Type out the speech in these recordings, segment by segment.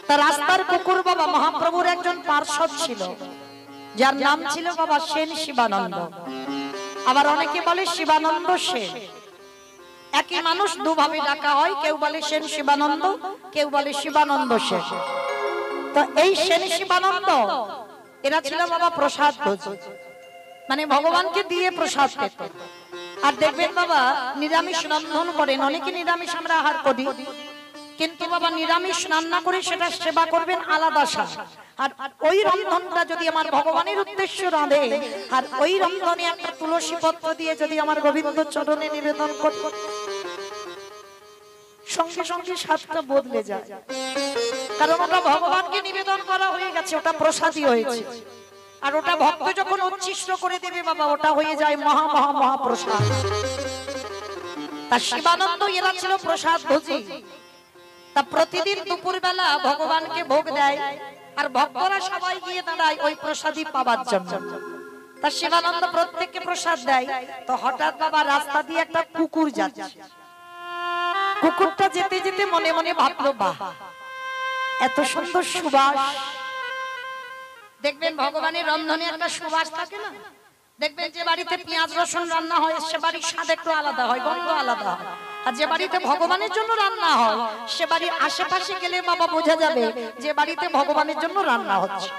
তা রাস্তার কুকুর বাবা মহাপ্রভুর একজন পার্ষদ ছিল, যার নাম ছিল বাবা সেন শিবানন্দ। আবার অনেকে বলে শিবানন্দ সেন। একই মানুষ দুভাবে ডাকা হয়, কেউ বলে সেন শিবানন্দ, কেউ বলে শিবানন্দ সেন। তো এই সেন শিবানন্দ এরা ছিল বাবা প্রসাদ ভোজী, মানে ভগবানকে দিয়ে প্রসাদ পেত। আর দেখবেন বাবা নিরামিষ রন্ধন করেন, অনেকে নিরামিষ আমরা আহার করি, কিন্তু বাবা নিরামিষ রান্না করে সেটা সেবা করবেন আলাদা স্বাদ। আর ওই রন্ধনটা যদি আমার ভগবানের উদ্দেশ্য রাঁধে, আর ওই রন্ধনে একটা তুলসী পত্র দিয়ে যদি আমার গোবিন্দ চরণে নিবেদন করি, সঙ্গে সঙ্গে স্বাদটা বদলে যায়। কারণ ওটা ভগবানকে নিবেদন করা হয়ে গেছে, ওটা প্রসাদী হয়েছে। আর ওটা ভক্ত যখন উচ্ছিষ্ট করে দেবে বাবা, ওটা হয়ে যায় মহা মহা মহাপ্রসাদ। তা শিবানন্দ এরা ছিল প্রসাদ ভোজী। তা প্রতিদিন দুপুর বেলা ভগবানকে ভোগ দেয়, আর ভক্তরা সবাই গিয়ে দাঁড়ায় ওই প্রসাদী পাবার জন্য। তা শিবানন্দ প্রত্যেককে প্রসাদ দেয়। তো হঠাৎ বাবা রাস্তা দিয়ে একটা কুকুর যাচ্ছে। কুকুরটা যেতে যেতে মনে মনে ভাবলো, বাহ, এত সুন্দর সুবাস। দেখবেন ভগবানের রন্ধনে একটা সুবাস থাকে না? দেখবেন যে বাড়িতে পেঁয়াজ রসুন রান্না হয় সে বাড়ির স্বাদ একটু আলাদা হয়, গন্ধ আলাদা হয়। আর যে বাড়িতে ভগবানের জন্য রান্না হয় সে বাড়ির আশেপাশে গেলে বাবা বোঝা যাবে যে বাড়িতে ভগবানের জন্য রান্না হচ্ছে।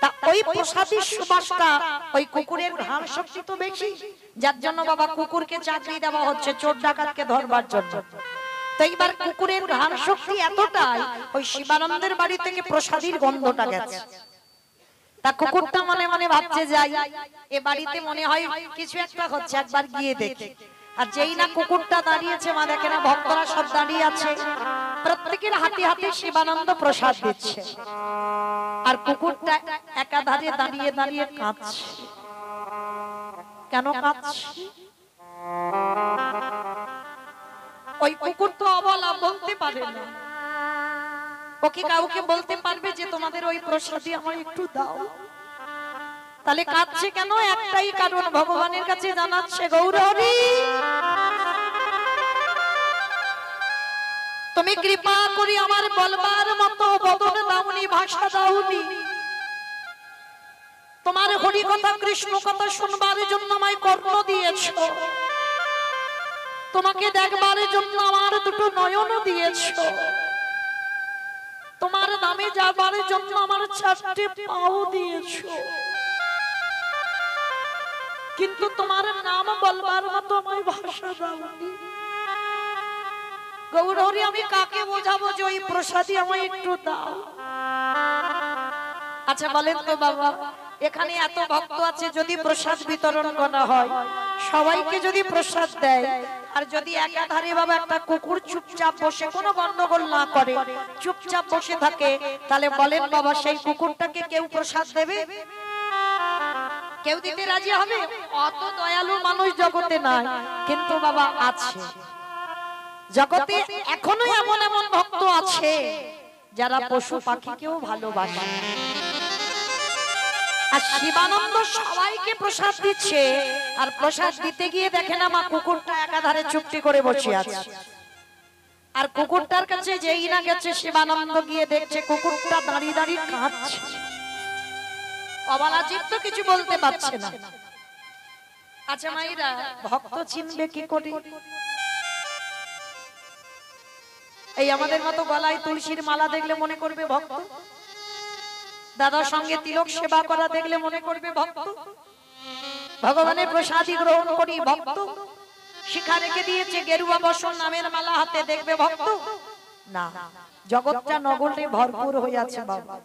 তা ওই প্রসাদী সুবাসটা ওই কুকুরের ঘ্রাণ শক্তি তো বেশি, যার জন্য বাবা কুকুরকে চাকরি দেওয়া হচ্ছে চোর ডাকাতকে ধরবার জন্য। তো এইবার কুকুরের ঘ্রাণ শক্তি এতটাই, ওই শিবানন্দের বাড়ি থেকে প্রসাদীর গন্ধটা গেছে। তা কুকুরটা মনে মনে ভাবছে, যাই এ বাড়িতে মনে হয় কিছু একটা হচ্ছে, একবার গিয়ে দেখি। আর যেই না কুকুরটা দাঁড়িয়েছে, মা দেখে না ভক্তরা সব দাঁড়িয়ে আছে, প্রত্যেকের হাতে হাতে শিবানন্দ প্রসাদ দিচ্ছে। আর কুকুরটা একাধারে দাঁড়িয়ে দাঁড়িয়ে কাঁদছে। কেন কাঁদছে? ওই কুকুর তো অবলা, বলতে পারে না। ওকে কাউকে বলতে পারবে যে তোমাদের ওই প্রসাদী আমায় একটু দাও? তাহলে কাঁদছে কেন? একটাই কারণ, ভগবানের কাছে জানাচ্ছে, গৌরহরি তুমি কৃপা করি আমার বলবার মতো বদন দাওনি, ভাষা দাওনি। তোমার হরি কথা কৃষ্ণ কথা শুনবার জন্য আমায় কর্ণ দিয়েছো, তোমাকে দেখবার জন্য আমার দুটো নয়ন দিয়েছো, তোমার নামে যাবার জন্য আমার চারটে পাও দিয়েছো, কিন্তু তোমার নাম বলবার মতো আমায় ভাষা দাওনি। গৌরহরি আমি কাকে বোঝাবো যে ওই প্রসাদী আমায় একটু দাও? আচ্ছা বলেন তো বাবা, এখানে এত ভক্ত আছে, যদি প্রসাদ বিতরণ করা হয়, সবাইকে যদি প্রসাদ দেয়, আর যদি একাধারে বাবা একটা কুকুর চুপচাপ বসে কোনো গন্ডগোল না করে, চুপচাপ বসে থাকে, তাহলে বলেন বাবা সেই কুকুরটাকে কেউ প্রসাদ দেবে? কেউ দিতে রাজি হবে? অত দয়ালু মানুষ জগতে নাই, কিন্তু বাবা আছে জগতে। এখনো এমন এমন ভক্ত আছে যারা পশু পাখিকেও ভালোবাসে। আর শিবানন্দ সবাইকে প্রসাদ দিচ্ছে, আর প্রসাদ দিতে গিয়ে দেখে না মা কুকুরটা একাধারে চুপটি করে বসে আছে। আর কুকুরটার কাছে যেই না গেছে শিবানন্দ গিয়ে দেখছে কুকুরটা দাঁড়িয়ে দাঁড়িয়ে কাঁদছে। অবলা জীব তো কিছু বলতে পারছে না। আচ্ছা মাইরা, ভক্ত চিনবে কি করে? এই আমাদের মতো গলায় তুলসীর মালা দেখলে মনে করবে ভক্ত, দাদার সঙ্গে তিলক সেবা করা দেখলে মনে করবে ভক্ত, ভগবানের প্রসাদী গ্রহণ করি ভক্ত, শিখা রেখে দিয়েছে গেরুয়া বসন নামের মালা হাতে দেখবে ভক্ত না। জগৎটা নগরে ভরপুর হয়ে আছে বাবা,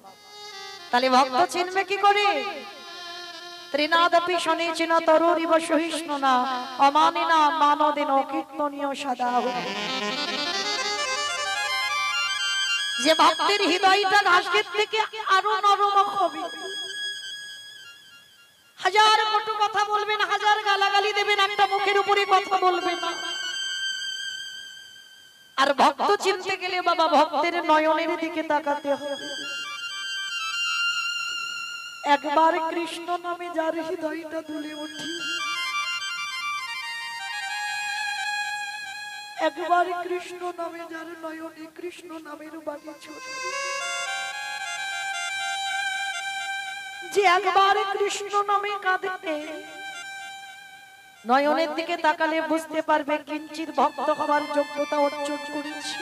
তাহলে ভক্ত চিনবে কি করে? ত্রিনাদপি শনিচিন তরুরিব সহিষ্ণু না অমানিনা মানদিন কীর্তনীয় সদা। যে ভক্তের হৃদয়টা ঘাসের থেকে আরো নরম হবে, হাজার কটু কথা বলবেন, হাজার গালাগালি দেবেন, একটা মুখের উপরে কথা বলবেন না। আর ভক্ত চিনতে গেলে বাবা ভক্তের নয়নের দিকে তাকাতে হবে। একবার কৃষ্ণ নামে যার হৃদয়টা দুলে ওঠে, একবার কৃষ্ণ নামে যার নয়নে কৃষ্ণ নামের বাণী ছড়ে, যে একবার কৃষ্ণ নামে কাঁদে নয়নের দিকে তাকালে বুঝতে পারবে কিঞ্চিত ভক্ত হওয়ার যোগ্যতা অর্জন করেছে।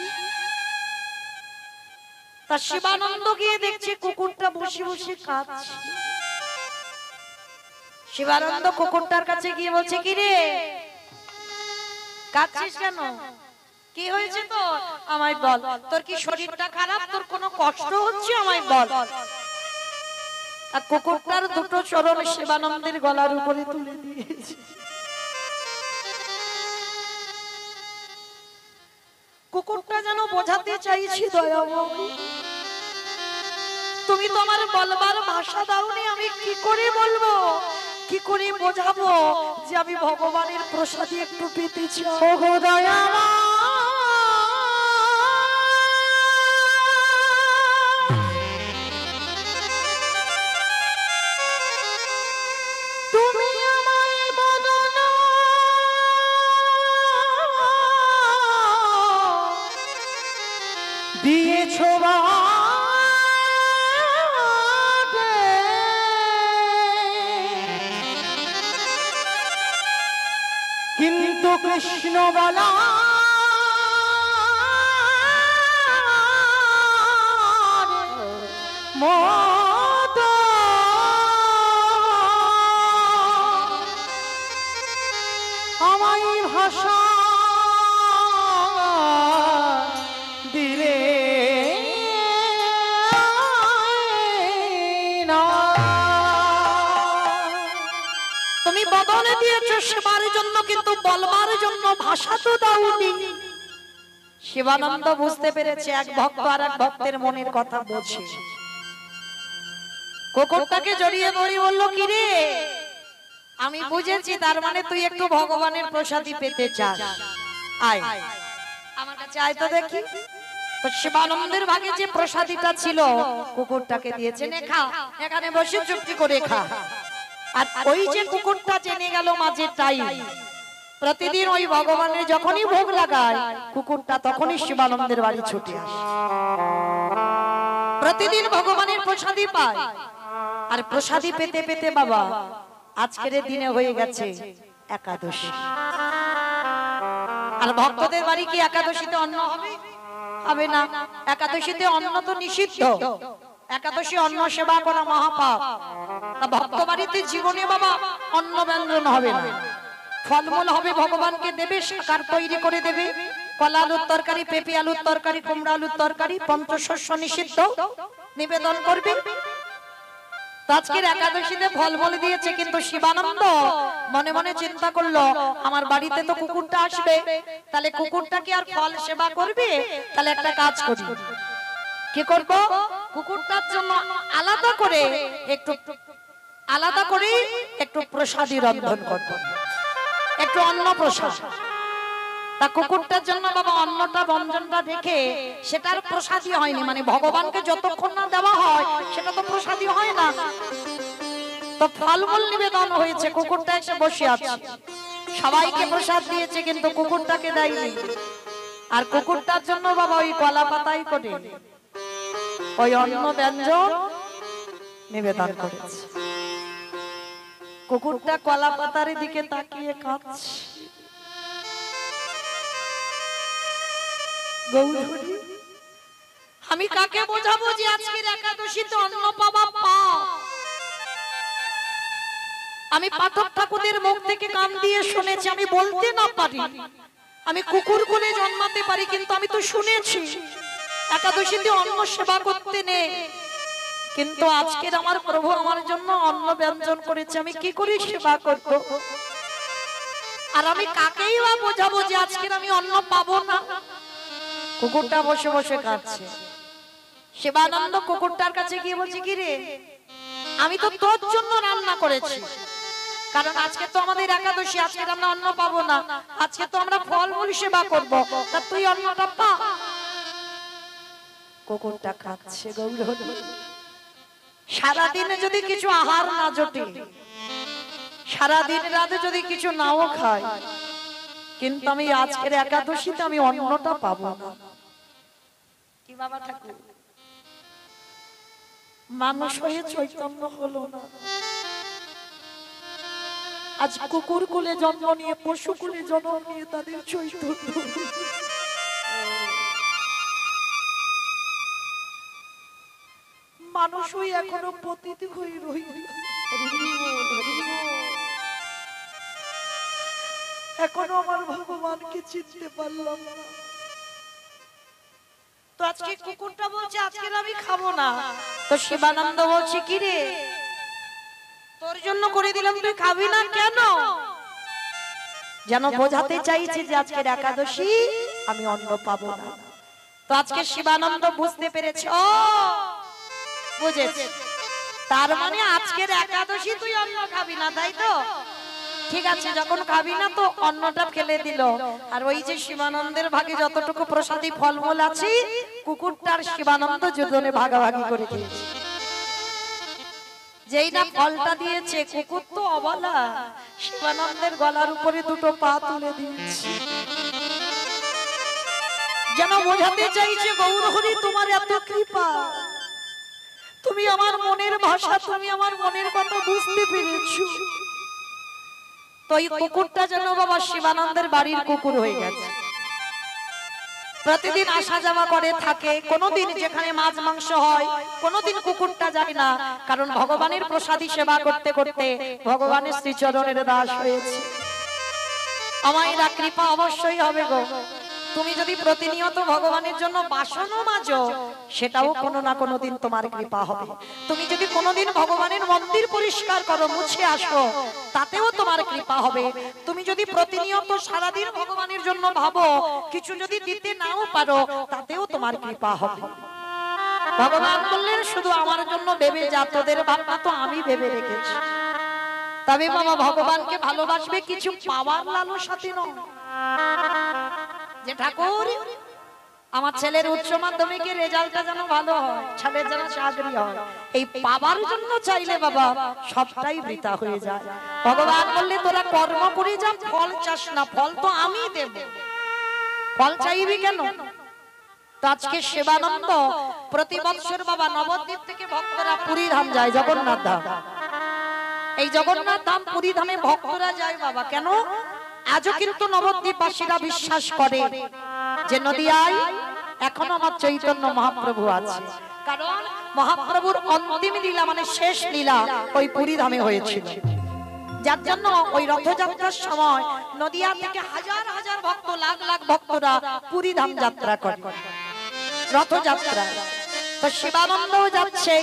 তা শিবানন্দ গিয়ে দেখছে কুকুরটা বসে বসে কাঁদছে। শিবানন্দ কুকুরটার কাছে গিয়ে বলছে, কি রে কাঁদছিস কেন, কি হয়েছে তোর, আমায় বল, তোর কি শরীরটা খারাপ, তোর কোনো কষ্ট হচ্ছে, আমায় বল। আর কুকুরটার দুটো চরণ শিবানন্দের গলার উপরে তুলে দিয়েছে। কুকুরটা যেন বোঝাতে চাইছি, দয়াময়ী তুমি তো আমার বলবার ভাষা দাওনি, আমি কি করে বলবো, কি করে বোঝাবো যে আমি ভগবানের প্রসাদী একটু পেতে চাই। ওগো দয়াময় তুমি আমায় বদন দিয়েছো কিন্তু কৃষ্ণ বলা মত আমায় ভাষা দিলে না। তুমি বদলে দিয়েছো সেবার জন্য, কিন্তু বলবার জন্য ভাষা তো দাওনি। শিবানন্দ বুঝতে পেরেছে এক ভক্ত আর এক ভক্তের মনের কথা বোঝে। কুকুরটাকে জড়িয়ে ধরে বলল, কি রে আমি বুঝেছি, তার মানে তুই একটু ভগবানের প্রসাদী পেতে চাস, আয় আমার কাছে আয় তো দেখি। তো শিবানন্দের ভাগে যে প্রসাদীটা ছিল কুকুরটাকে দিয়েছে, নে খা, এখানে বসে চুপটি করে খা। আর ওই যে কুকুরটা জেনে গেল মাঝে টাই, প্রতিদিন ওই ভগবানের যখনই ভোগ লাগায় কুকুরটা তখনই শিবানন্দের বাড়ি ছুটে আসে, প্রতিদিন ভগবানের প্রসাদী পায়। আর প্রসাদী পেতে পেতে বাবা আজকের দিনে হয়ে গেছে একাদশী। আর ভক্তদের বাড়ি কি একাদশীতে অন্ন হবে? হবে না। একাদশীতে অন্ন তো নিষিদ্ধ, একাদশী অন্ন সেবা করা মহাপাপ। তা ভক্ত বাড়িতে জীবনে বাবা অন্ন ব্যঞ্জন হবে না, ফলমূল হবে, ভগবানকে দেবে, শাকার তৈরি করে দেবে, কলা আলুর তরকারি, পেঁপে আলুর তরকারি, কুমড়া আলুর তরকারি, পঞ্চশস্য নিষিদ্ধ, নিবেদন করবে। আজকের একাদশীতে ফলমূল দিয়েছে, কিন্তু শিবানন্দ মনে মনে চিন্তা করলো আমার বাড়িতে তো কুকুরটা আসবে, তাহলে কুকুরটা কি আর ফল সেবা করবে? তাহলে একটা কাজ করি, কি করব, কুকুরটার জন্য আলাদা করে একটু প্রসাদী রন্ধন করব, একটু অন্ন প্রসাদ। তা কুকুরটার জন্য বাবা অন্নটা ব্যঞ্জনটা দেখে সেটার প্রসাদী হয়নি, মানে ভগবানকে যতক্ষণ না দেওয়া হয় সেটা তো প্রসাদী হয় না। তো ফলমূল নিবেদন হয়েছে, কুকুরটা এসে বসে আছে, সবাইকে প্রসাদ দিয়েছে কিন্তু কুকুরটাকে দেয়নি। আর কুকুরটার জন্য বাবা ওই কলা পাতাই করে ওই অন্ন ব্যঞ্জন নিবেদন করেছে। কুকুরটা কলা পাতার দিকে তাকিয়ে কাঁদছে। গৌরী, আমি কাকে বোঝাবো যে আজকের একাদশীতে অন্ন পাওয়া পাপ? আমি পাঠক ঠাকুরের মুখ থেকে কান দিয়ে শুনেছি, আমি বলতে না পারি, আমি কুকুর কোলে জন্মাতে পারি, কিন্তু আমি তো শুনেছি একাদশীতে অন্ন সেবা করতে নেই। কিন্তু আজকের আমার প্রভু আমার জন্য অন্ন ব্যঞ্জন করেছে, আমি কি করে সেবা করব? আর আমি কাকেই বা বোঝাবো যে আজকের আমি অন্ন পাবো না? কুকুরটা বসে বসে কাঁদছে। শিবানন্দ কুকুরটার কাছে গিয়ে বলছে, কি রে আমি তো তোর জন্য রান্না করেছি, কারণ আজকে তো আমাদের একাদশী, আজকে আমরা অন্ন পাবো না, আজকে তো আমরা ফলমূল সেবা করব, তা তুই অন্নটা পা। কুকুরটা কাঁদছে। গৌরী, সারাদিনে যদি কিছু আহার না জোটে, সারাদিন রাতে যদি কিছু নাও খায়, কিন্তু আমি আজকের একাদশীতে আমি অন্নটা পাবো না। কি বাবা ঠাকুর, মানুষ হয়ে চৈতন্য হলো না, আজ কুকুর কুলে জন্ম নিয়ে, পশু কুলে জন্ম নিয়ে তাদের চৈতন্য। মানুষ হয়ে এখনো পতিত হয়ে রইল, এখনো আমার ভগবানকে চিনতে পারলাম না। তো আজকে কুকুরটা বলছে আজকে আমি খাবো না, তো শিবানন্দ বলছে কি রে, তোর জন্য করে দিলাম, তুই খাবি না কেন? যেন বোঝাতে চাইছে যে আজকের একাদশী আমি অন্ন পাবো না। তো আজকে শিবানন্দ বুঝতে পেরেছে, ও বুঝেছে, তার মানে আজকের একাদশী তুই অন্ন খাবি না, তাই তো? ঠিক আছে, যখন খাবি না তো অন্নটা ফেলে দিল। আর ওই যে শিবানন্দের ভাগে যতটুকু প্রসাদী ফলমূল আছে, কুকুরটার শিবানন্দ দুজনে ভাগাভাগি করে দিয়েছে। যেই না ফলটা দিয়েছে, কুকুর তো অবলা শিবানন্দের গলার উপরে দুটো পা তুলে দিয়েছে, যেন বোঝাতে চাইছে গৌরহরি তোমার এত কৃপা, তুমি আমার মনের ভাষা, তুমি আমার মনের কথা বুঝতে পেরেছো। তো এই কুকুরটা যেন বাবা শিবানন্দের বাড়ির কুকুর হয়ে গেছে, প্রতিদিন আসা যাওয়া করে থাকে। কোনোদিন যেখানে মাছ মাংস হয় কোনোদিন কুকুরটা যায় না, কারণ ভগবানের প্রসাদী সেবা করতে করতে ভগবানের শ্রীচরণের দাস হয়েছে। আমায় কৃপা অবশ্যই হবে গো, তুমি যদি প্রতিনিয়ত ভগবানের জন্য বাসনও মাজো, সেটাও কোনো না কোনো দিন তোমার কৃপা হবে। তুমি যদি কোনোদিন ভগবানের মন্দির পরিষ্কার করো, মুছে আসো, তাতেও তোমার কৃপা হবে। তুমি যদি প্রতিনিয়ত সারাদিন ভগবানের জন্য ভাবো, কিছু যদি দিতে নাও পারো, তাতেও তোমার কৃপা হবে। ভগবান বললেন শুধু আমার জন্য ভেবে যা, তোদের ভাবনা তো আমি ভেবে রেখেছি। তবে বাবা ভগবানকে ভালোবাসবে কিছু পাওয়ার লালসাতে নয়, যে ঠাকুর আমার ছেলের উচ্চ মাধ্যমিকের রেজাল্টটা যেন ভালো হয়, ছেলের যেন চাকরি হয়, এই পাবার জন্য চাইলে বাবা সবটাই বৃথা হয়ে যায়। ভগবান বললে তোরা কর্ম করে যা, ফল চাস না, ফল তো আমি দেব, ফল চাইবি কেন? তো আজকে শিবানন্দ প্রতি বৎসর বাবা নবদ্বীপ থেকে ভক্তরা পুরী ধাম যায়, জগন্নাথ ধাম। এই জগন্নাথ ধাম পুরী ধামে ভক্তরা যায় বাবা কেন? আজও কিন্তু নবদ্বীপবাসীরা বিশ্বাস করে যে নদিয়ায় এখনো আমার চৈতন্য মহাপ্রভু আছে, কারণ মহাপ্রভুর অন্তিম লীলা মানে শেষ লীলা ওই পুরী ধামে হয়েছিল। যার জন্য ওই রথযাত্রার সময় নদিয়া থেকে হাজার হাজার ভক্ত, লাখ লাখ ভক্তরা পুরী ধাম যাত্রা করে রথযাত্রা। তো শিবানন্দও যাচ্ছে।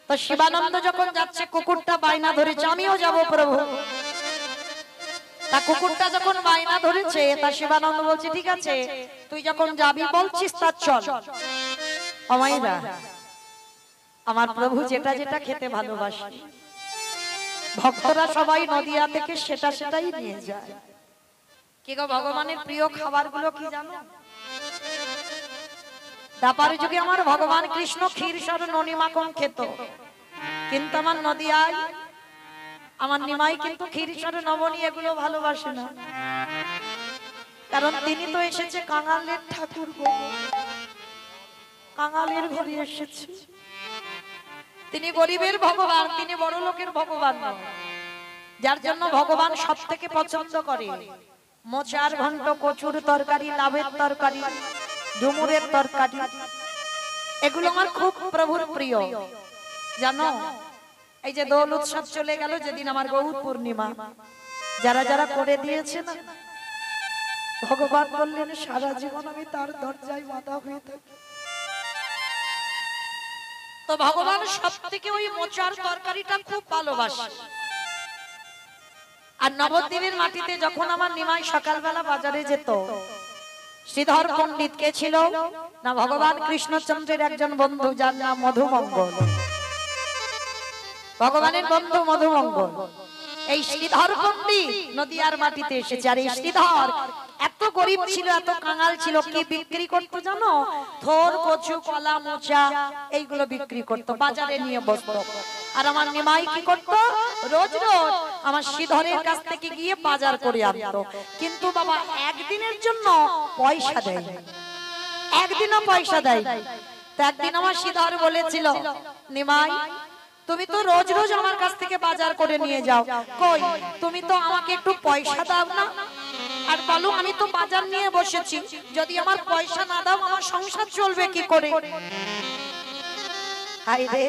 তো শিবানন্দ যখন যাচ্ছে, কুকুরটা বায়না ধরেছে আমিও যাব প্রভু। তা কুকুরটা যখন বায়না ধরেছে, তা শিবানন্দ বলছে ঠিক আছে, তুই যখন যাবি বলছিস তা চল। অমাইরা, আমার প্রভু যেটা যেটা খেতে ভালোবাসে, ভক্তরা সবাই নদিয়া থেকে সেটা সেটাই নিয়ে যায়। কি গো, ভগবানের প্রিয় খাবারগুলো কি জানো? দাপার যুগে আমার ভগবান কৃষ্ণ ক্ষীর সর ননি মাখন খেত, কিন্তু আমার নদিয়ায় আমার নিমাই কিন্তু ক্ষীর সর নবনী এগুলো ভালোবাসে না, কারণ তিনি তো এসেছে কাঙালের ঠাকুর, কাঙালের ঘরে এসেছে। তিনি গরিবের ভগবান, তিনি বড় লোকের ভগবান নয়। যার জন্য ভগবান সব থেকে পছন্দ করে মোচার ঘন্ট, কচুর তরকারি, লাভের তরকারি, ডুমুরের তরকারি, এগুলো আমার খুব প্রভুর প্রিয়। জানো, এই যে দোল উৎসব চলে গেল, যেদিন আমার গৌর পূর্ণিমা, যারা যারা করে দিয়েছে না, ভগবান বললেন সারা জীবন আমি তার দরজায় বাধা হয়ে থাকি। তো ভগবান সব থেকে ওই মোচার তরকারিটা খুব ভালোবাসে। আর নবদ্বীপের মাটিতে যখন আমার নিমাই সকালবেলা বাজারে যেত, শ্রীধর পণ্ডিত কে ছিল না, ভগবান কৃষ্ণচন্দ্রের একজন বন্ধু, যার নাম মধুমঙ্গল। ভগবানের বন্ধু মধুমঙ্গল, এই শ্রীধর পণ্ডিত নদিয়ার মাটিতে এসেছে। আর এই শ্রীধর এত গরিব ছিল, এত কাঙাল ছিল, কি বিক্রি করতো জানো? থোর, কচু, কলা, মোচা এইগুলো বিক্রি করতো, বাজারে নিয়ে বসতো। আর আমার নিমাই কি করতো? রোজ রোজ আমার শ্রীধরের কাছ থেকে গিয়ে বাজার করে আনতো, কিন্তু বাবা একদিনের জন্য পয়সা দেয়, একদিনও পয়সা দেয়। তো একদিন আমার শ্রীধর বলেছিল, নিমাই তুমি তো রোজ রোজ আমার কাছ থেকে বাজার করে নিয়ে যাও, কই তুমি তো আমাকে একটু পয়সা দাও না? আর বলো আমি তো বাজার নিয়ে বসেছি, যদি আমার পয়সা না দাও আমার সংসার চলবে কি করে? হায় রে,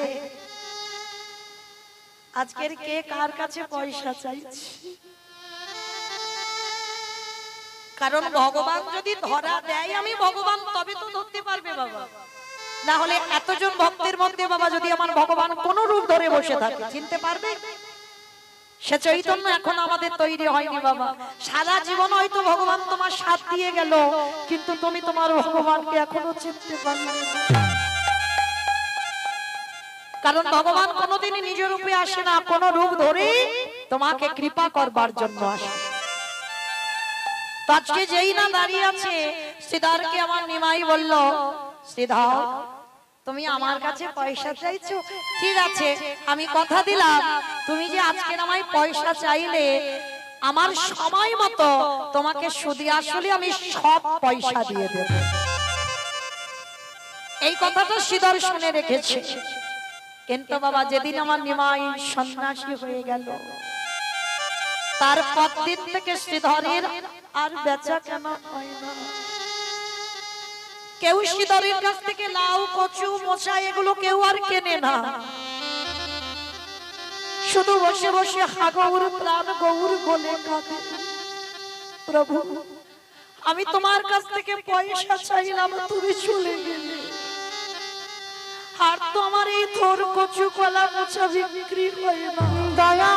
আজকের কে কার কাছে পয়সা চাইছে? কারণ ভগবান যদি ধরা দেয় আমি ভগবান, তবে তো ধরতে পারবে বাবা। না হলে এতজন ভক্তের মধ্যে বাবা যদি আমার ভগবান কোন রূপ ধরে বসে থাকে চিনতে পারবে? সে চৈতন্য এখন আমাদের তৈরি হয়নি বাবা। সারা জীবন হয়তো ভগবান তোমার সাথ দিয়ে গেল, কিন্তু তুমি তোমার ভগবানকে এখনো চিনতে পারলে না। কারণ ভগবান কোনোদিনই নিজ রূপে আসে না, কোন রূপ ধরে তোমাকে কৃপা করবার জন্য আসে। আজকে যেই না দাঁড়িয়ে আছে, শ্রীধরকে আমার নিমাই বলল, শ্রীধর তুমি আমার কাছে পয়সা চাইছো, ঠিক আছে আমি কথা দিলাম তুমি যে আজকে আমায় পয়সা চাইলে আমার সময় মতো তোমাকে সুদে আসলে আমি সব পয়সা দিয়ে দেব। এই কথাটা শ্রীধর শুনে রেখেছে। কিন্তু বাবা যেদিন আমার নিমাই সন্ন্যাসী হয়ে গেল, তারপর দিন থেকে শ্রীধরের আর বেচা কেনা হয় না। কেউ শ্রীধরের কাছ থেকে লাউ কচু মোচা এগুলো কেউ আর কেনে না, শুধু বসে বসে হাগৌর প্রাণ গৌর বলে কাঁদে, প্রভু আমি তোমার কাছ থেকে পয়সা চাইলাম তুমি চলে গেলে, আর তো আমার এই থোর কচু কলা মোচা বিক্রি হয় না। দয়া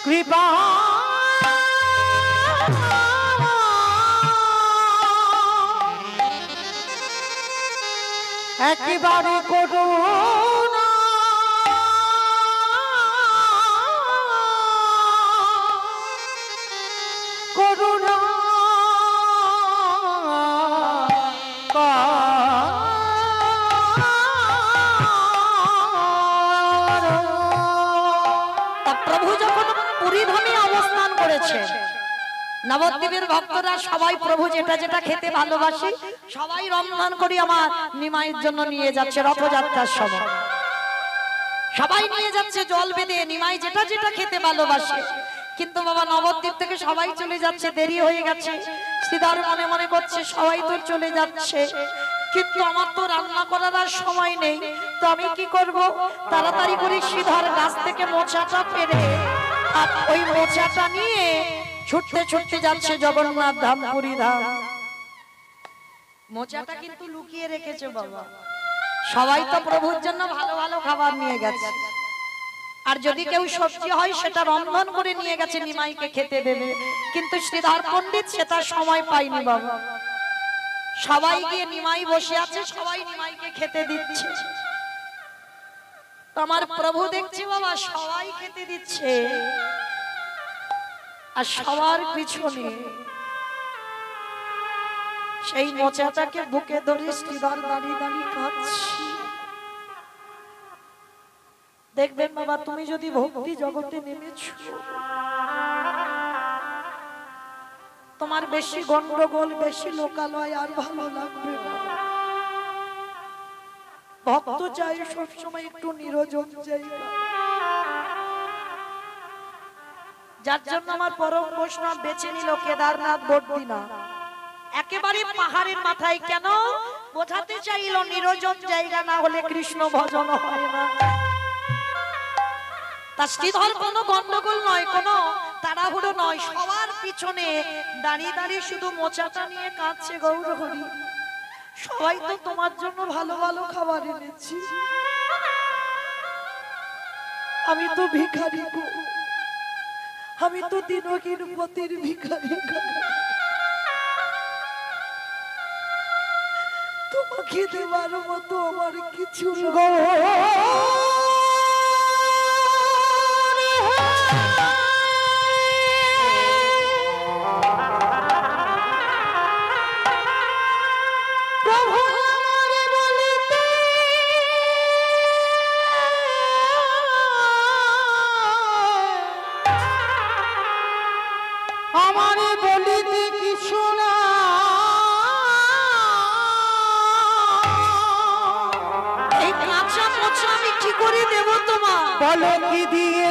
কৃপা একেবারে করুণা করুণা প্রভু যখন পুরীধামে অবস্থান করেছে, নবদ্বীপের ভক্তরা সবাই প্রভু যেটা যেটা খেতে ভালোবাসে সবাই রন্ধন করে আমার নিমাইয়ের জন্য নিয়ে যাচ্ছে। রথযাত্রার সময় সবাই নিয়ে যাচ্ছে জল বেঁধে, নিমাই যেটা যেটা খেতে ভালোবাসে। কিন্তু বাবা নবদ্বীপ থেকে সবাই চলে যাচ্ছে, দেরি হয়ে গেছে। শ্রীধর মনে মনে করছে সবাই তো চলে যাচ্ছে, কিন্তু আমার তো রান্না করার আর সময় নেই, তো আমি কি করব? তাড়াতাড়ি করে শ্রীধর গাছ থেকে মোচাটা পেড়ে আর ওই মোচাটা নিয়ে ছুটতে ছুটতে যাচ্ছে জগন্নাথ ধাম, পুরী ধাম। মোচাটা কিন্তু লুকিয়ে রেখেছে বাবা, সবাই তো প্রভুর জন্য ভালো ভালো খাবার নিয়ে গেছে, আর যদি কেউ সবজি হয় সেটা রন্ধন করে নিয়ে গেছে নিমাইকে খেতে দেবে। কিন্তু শ্রীধর পণ্ডিত সেটা সময় পায়নি বাবা। সবাই গিয়ে নিমাই বসে আছে, সবাই নিমাইকে খেতে দিচ্ছে। আমার প্রভু দেখছে বাবা সবাই খেতে দিচ্ছে, আর সবার পিছনে সেই মোচাটাকে বুকে ধরে শ্রীধর দাঁড়িয়ে দাঁড়িয়ে কাঁদছে। দেখবেন বাবা তুমি যদি ভক্তি জগতে নেমেছো, তোমার বেশি গন্ডগোল বেশি লোকালয় আর ভালো লাগবে না। ভক্ত চাই সবসময় একটু নিরজন জায়গা, যার জন্য আমার পরম বৈষ্ণব বেছে নিল কেদারনাথ বদ্রীনাথ, একেবারে পাহাড়ের মাথায়। কেন? বোঝাতে চাইল নিরজন জায়গা না হলে কৃষ্ণ ভজন হয় না। তা শ্রীধর কোনো গন্ডগোল নয়, কোনো তাড়াহুড়ো নয়, সবার পিছনে দাঁড়িয়ে দাঁড়িয়ে শুধু মোচাটা নিয়ে কাঁদছে, গৌর হরি সবাই তো তোমার জন্য ভালো ভালো খাবার এনেছি, আমি তো ভিখারি গো, আমি তো দিনহীন পতির ভিখারি, তোমাকে দেওয়ার মতো আমার কিছু গো। করে দেব তোমার? বলো কি দিয়ে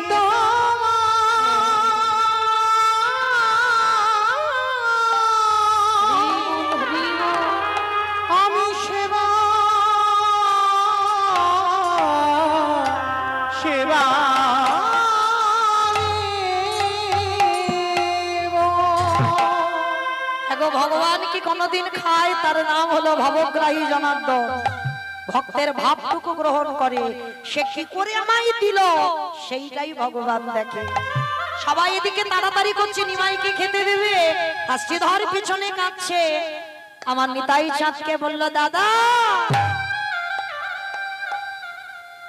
আমি সেবা সেবা ভগবান কি কোনদিন খায়? তার নাম হলো ভবগ্রাহী জনার্দন। ভক্তের ভাবটুকু গ্রহণ করে, সে কি করে আমায় দিল সেইটাই ভগবান দেখে। সবাই এদিকে তাড়াতাড়ি করছে নিমাইকে খেতে দেবে, আর শ্রীধর পিছনে কাঁদছে। আমার নিতাই চাঁদকে বলল, দাদা।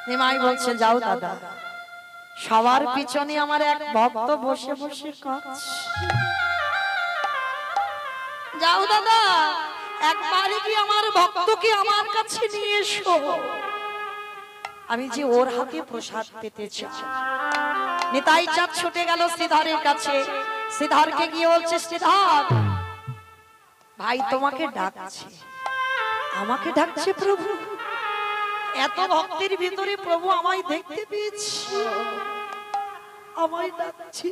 নিমাই বলছে, যাও দাদা, সবার পিছনে আমার এক ভক্ত বসে বসে কাঁদছে। যাও দাদা, একবারই কি আমার ভক্তকে আমার কাছে নিয়ে এসো, আমি যে ওর হাতে প্রসাদ পেতে চাই। নিতাই চাঁদ ছুটে গেল শ্রীধরের কাছে। শ্রীধরকে গিয়ে বলছে, শ্রীধর ভাই তোমাকে ডাকছে। আমাকে ডাকছে প্রভু? এত ভক্তের ভিতরে প্রভু আমায় দেখতে পেয়েছি, আমায় ডাকছে।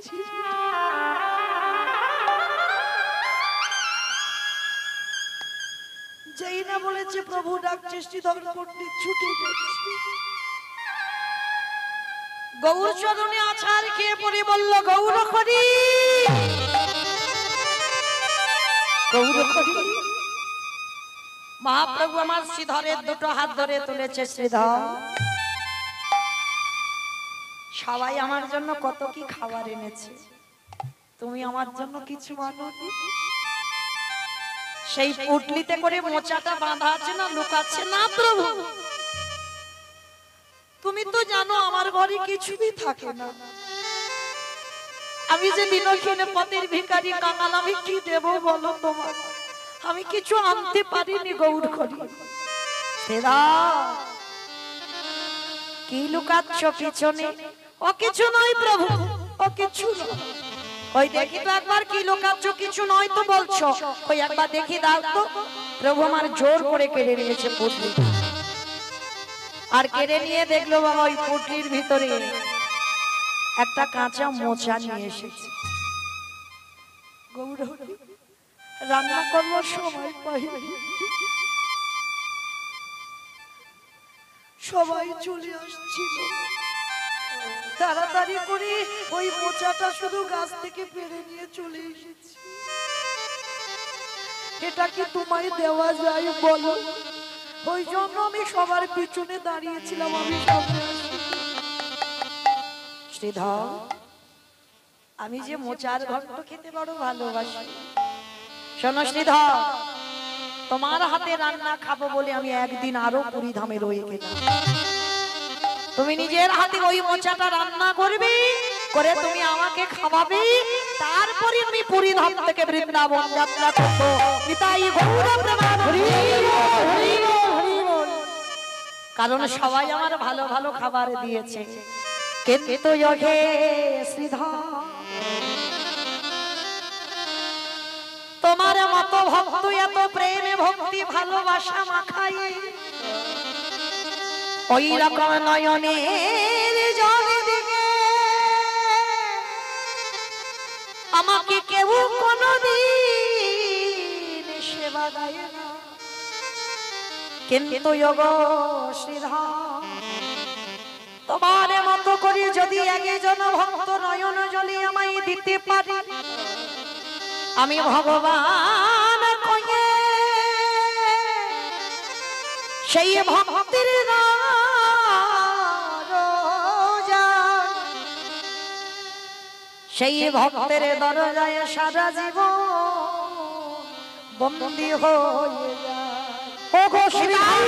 যেই না বলেছে প্রভু ডাকছে, শ্রীধর পণ্ডিত ছুটে গেছে। গৌর চরণে আছাড় খেয়ে পড়ে বলল, গৌর হরি, গৌর হরি। মহাপ্রভু আমার শ্রীধরের দুটো হাত ধরে তুলেছে। শ্রীধর, সবাই আমার জন্য কত কি খাবার এনেছে, তুমি আমার জন্য কিছু আনোনি? সেই পুটলিতে করে মোচাটা বাঁধা আছে না, লুকাচ্ছে না প্রভু? তুমি তো জানো আমার ঘরে কিছুই থাকে না, আমি যে দিনহীন পথের ভিখারি কাঙাল, আমি কি দেব বলো তোমার? আমি কিছু আনতে পারিনি গৌর হরি। কি লুকাচ্ছ পিছনে? ও কিছু নয় প্রভু, ও কিছু নয়। ওই দেখি তো একবার, কি লুকাচ্ছ? কিছু নয় তো বলছো, ওই একবার দেখি দাও তো। প্রভু আমার জোর করে কেড়ে নিয়েছে পুটলি, আর কেড়ে নিয়ে দেখলো বাবা ওই পুটলির ভিতরে একটা কাঁচা মোচা নিয়ে এসেছে। গৌর হরি, রান্না করবার সময় পাই, সবাই চলে আসছিল, তাড়াতাড়ি করে ওই মোচাটা শুধু গাছ থেকে পেরে নিয়ে চলে এসেছি। এটা কি তোমায় দেওয়া যায় বলো? ওই জন্য আমি সবার পিছনে দাঁড়িয়েছিলাম, আমি সামনে আসি। শ্রীধর, আমি যে মোচার ঘন্ট খেতে বড় ভালোবাসি। শোনো শ্রীধর, তোমার হাতে রান্না খাবো বলে আমি একদিন আরো পুরী ধামে রয়ে গেলাম। তুমি নিজের হাতে ওই মোচাটা রান্না করবে, করে তুমি আমাকে খাওয়াবে, তারপরে আমি পুরী ধাম থেকে বৃন্দাবন যাত্রা করবো। নিতাই গৌর প্রেমানন্দে। কারণ সবাই আমার ভালো ভালো খাবার দিয়েছে, কিন্তু যোগে শ্রীধর তোমার মতো ভক্ত এত প্রেমে ভক্তি ভালোবাসা মাখাই, ওই রকম নয়নের জলে দিকে আমাকে কেউ কোনদিন সেবা দেয় না। কিন্তু যোগো শ্রীধর, তোমার মতো করে যদি একজন ভক্ত নয়ন জলে আমায় দিতে পারি, আমি ভগবান কয়ে সেই ভক্তের সেই ভক্তের দরজায় সারা জীবন বন্দী হয়ে যায়। ও গো শ্রীধর,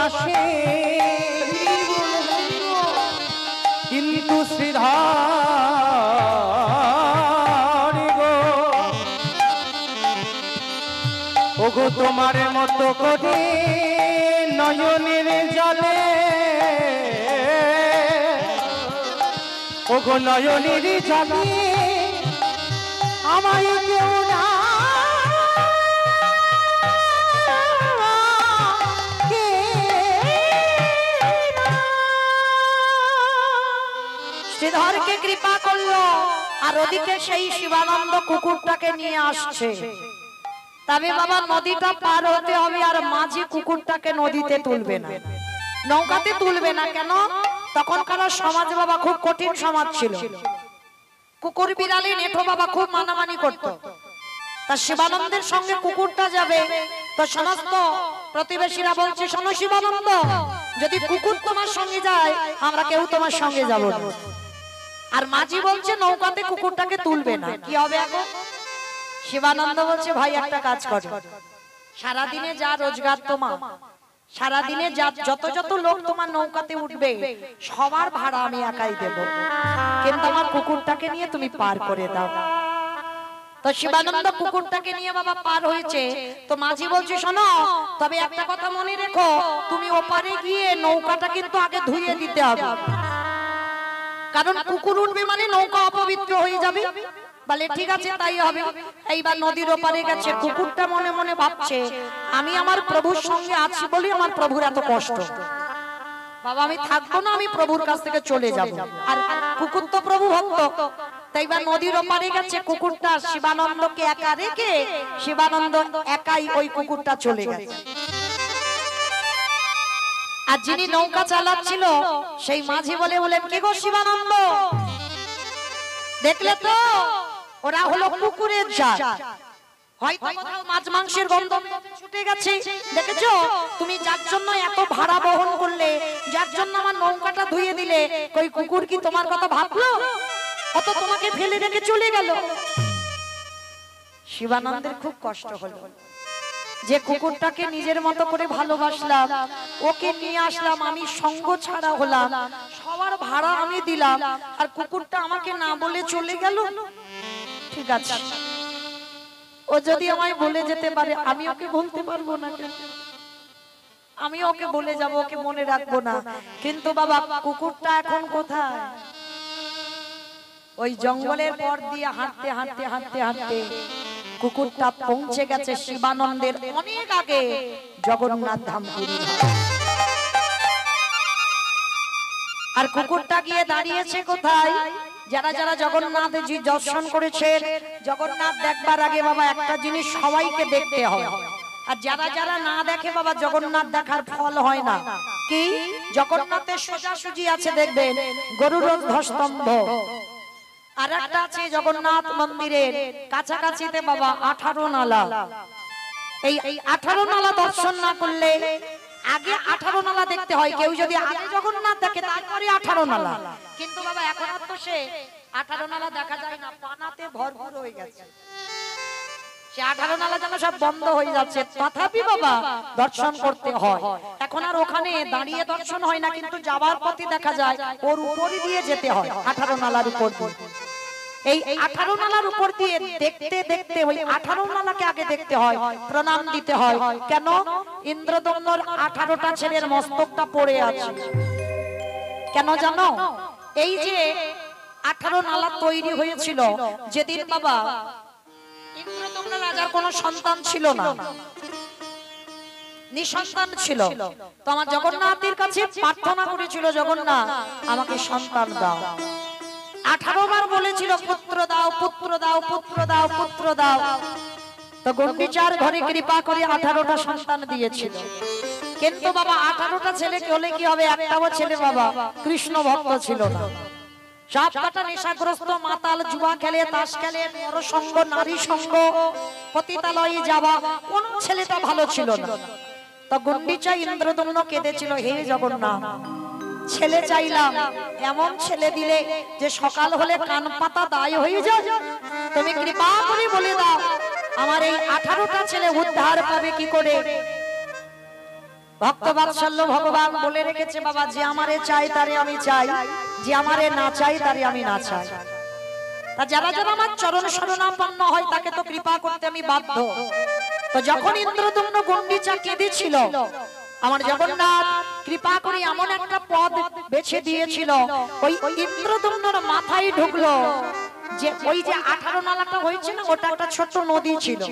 ভালোবাসে কিন্তু শ্রীধর গো ওগো তোমার মতো করে নয়নের জলে ওগো নয়নের জলে আমায় কেউ না শ্রীধরকে কৃপা করলো আর ওদিকে সেই শিবানন্দ কুকুরটাকে নিয়ে আসছে। তবে বাবা নদীটা পার হতে হবে আর মাঝি কুকুরটাকে নদীতে তুলবে না, নৌকাতে তুলবে না। কেন? তখনকার সমাজ বাবা খুব কঠিন সমাজ ছিল। কুকুর বিড়ালে নেঠো বাবা খুব মানামানি করতো। তা শিবানন্দের সঙ্গে কুকুরটা যাবে, তো সমস্ত প্রতিবেশীরা বলছে শোনো শিবানন্দ, যদি কুকুর তোমার সঙ্গে যায় আমরা কেউ তোমার সঙ্গে যাব না। আর মাঝি বলছে নৌকাতে কুকুরটাকে তুলবে না, কি হবে এখন? শিবানন্দ বলছে ভাই একটা কাজ করো, সারাদিনে যা রোজগার তোমার, সারাদিনে যত যত লোক তোমার নৌকাতে উঠবে সবার ভাড়া আমি একাই দেব, কিন্তু আমার কুকুরটাকে নিয়ে তুমি পার করে দাও। তো শিবানন্দ কুকুরটাকে নিয়ে বাবা পার হয়েছে। তো মাঝি বলছে শোনো, তবে একটা কথা মনে রেখো, তুমি ওপারে গিয়ে নৌকাটা কিন্তু আগে ধুইয়ে দিতে হবে, কারণ কুকুর উঠবে মানে নৌকা অপবিত্র হয়ে যাবে। বলে ঠিক আছে তাই হবে। এইবার নদীর ওপারে গেছে, কুকুরটা মনে মনে ভাবছে আমি আমার প্রভুর সঙ্গে আছি বলে আমার প্রভুর এত কষ্ট, বাবা আমি থাকবো না, আমি প্রভুর কাছ থেকে চলে যাব। আর কুকুর তো প্রভু ভক্ত, তাই এবার নদীর ওপারে গেছে। কুকুরটা শিবানন্দকে একা রেখে শিবানন্দ একাই ওই কুকুরটা চলে গেছে। আর যিনি নৌকা চালাচ্ছিল সেই মাঝি বলেন কি গো শিবানন্দ, দেখলে তো ওরা হলো কুকুরের জাত, হয়তো কোথাও মাছ মাংসের গন্ধ ছুটে গেছে, দেখেছো তুমি যার জন্য এত ভাড়া বহন করলে, যার জন্য আমার নৌকাটা ধুইয়ে দিলে, কই কুকুর কি তোমার কথা ভাবলো? অত তোমাকে ফেলে রেখে চলে গেল। শিবানন্দের খুব কষ্ট হলো যে কুকুরটাকে নিজের মতো করে ভালোবাসলাম, ওকে নিয়ে আসলাম, আমি সঙ্গ ছাড়া হলাম, সবার ভাড়া আমি দিলাম, আর কুকুরটা আমাকে না বলে চলে গেল। ঠিক আছে, ও যদি আমায় বলে যেতে পারে আমি ওকে বলতে পারবো না, আমি ওকে বলে যাব, ওকে মনে রাখবো না। কিন্তু বাবা কুকুরটা এখন কোথায়? ওই জঙ্গলের পর দিয়ে হাঁটতে হাঁটতে হাঁটতে হাঁটতে কুকুরটা পৌঁছে গেছে শিবানন্দের অনেক আগে জগন্নাথ ধাম পুরী। আর কুকুরটা গিয়ে দাঁড়িয়েছে কোথায়? যারা যারা জগন্নাথজি দর্শন করেছেন, জগন্নাথ দেখবার আগে বাবা একটা জিনিস সবাইকে দেখতে হয়, আর যারা যারা না দেখে বাবা জগন্নাথ দেখার ফল হয় না। কি? জগন্নাথের সোজাসুজি আছে দেখবেন গরুর ধ্বস্তম্ভ, আর একটা আছে জগন্নাথ মন্দিরের কাছাকাছিতে বাবা 18 নালা। এই 18 নালা দর্শন না করলে, আগে 18 নালা দেখতে হয়, কেউ যদি আগে জগন্নাথ দেখে তারপরে 18 নালা, কিন্তু বাবা এখন তো সে 18 নালা দেখা যায় না, পানাতে ভরপুর হয়ে গেছে, সে 18 নালা যেন সব বন্ধ হয়ে যাচ্ছে, তথাপি বাবা দর্শন করতে হয়। এখন আর ওখানে দাঁড়িয়ে দর্শন হয় না, কিন্তু যাবার পথে দেখা যায় ওর উপরই দিয়ে যেতে হয়, 18 নালার উপর দিয়ে। এই 18 নালার উপর দিয়ে দেখতে দেখতে ওই 18 নালাকে আগে দেখতে হয়, প্রণাম দিতে হয়। কেন? ইন্দ্রদম্নর 18টা ছেলের মস্তকটা পড়ে আছে। কেন জানো? এই যে 18 নালা তৈরি হয়েছিল যেদিন বাবা ইন্দ্রদম্ন রাজার কোনো সন্তান ছিল না, নিঃসন্তান ছিল, তো আমার জগন্নাথের কাছে প্রার্থনা করেছিল, জগন্নাথ আমাকে সন্তান দাও। 18 বার বলেছিল পুত্র দাও, পুত্র দাও, পুত্র দাও, পুত্র দাও। তো গুন্ডিচার ঘরে কৃপা করে 18টা সন্তান দিয়েছিল। কিন্তু বাবা 18টা ছেলে হলে কি হবে? একটাও ছেলে বাবা কৃষ্ণ ভক্ত ছিল না। সব কটা নেশাগ্রস্ত, মাতাল, জুয়া খেলে, তাস খেলে, নরসঙ্গ, নারী সঙ্গ, পতিতালয়ে যাওয়া, কোন ছেলেটা ভালো ছিল না। তো গুন্ডিচা ইন্দ্রদম্ন কেঁদেছিল, হে জগন্নাথ ছেলে চাইলাম, এমন ছেলে দিলে যে সকাল হলে কান পাতা দায় হয়ে যায়, তুমি কৃপা করে বলে দাও আমার এই 18টা ছেলে উদ্ধার পাবে কি করে। ভক্ত বাৎসল্য ভগবান বলে রেখেছে বাবা, যে আমারে চাই তারে আমি চাই, যে আমারে না চাই তারে আমি না চাই। তা যারা যারা আমার চরণ শরণাপন্ন হয় তাকে তো কৃপা করতে আমি বাধ্য। তো যখন ইন্দ্রদম্ন গুন্ডিচা কেঁদেছিল, আমার জগন্নাথ কৃপা করে এমন একটা পদ বেছে দিয়েছিল, ওই ইন্দ্রদম্নর মাথায় ঢুকলো যে ওই যে 18 নালাটা হয়েছে না, ওটা একটা ছোট নদী ছিল।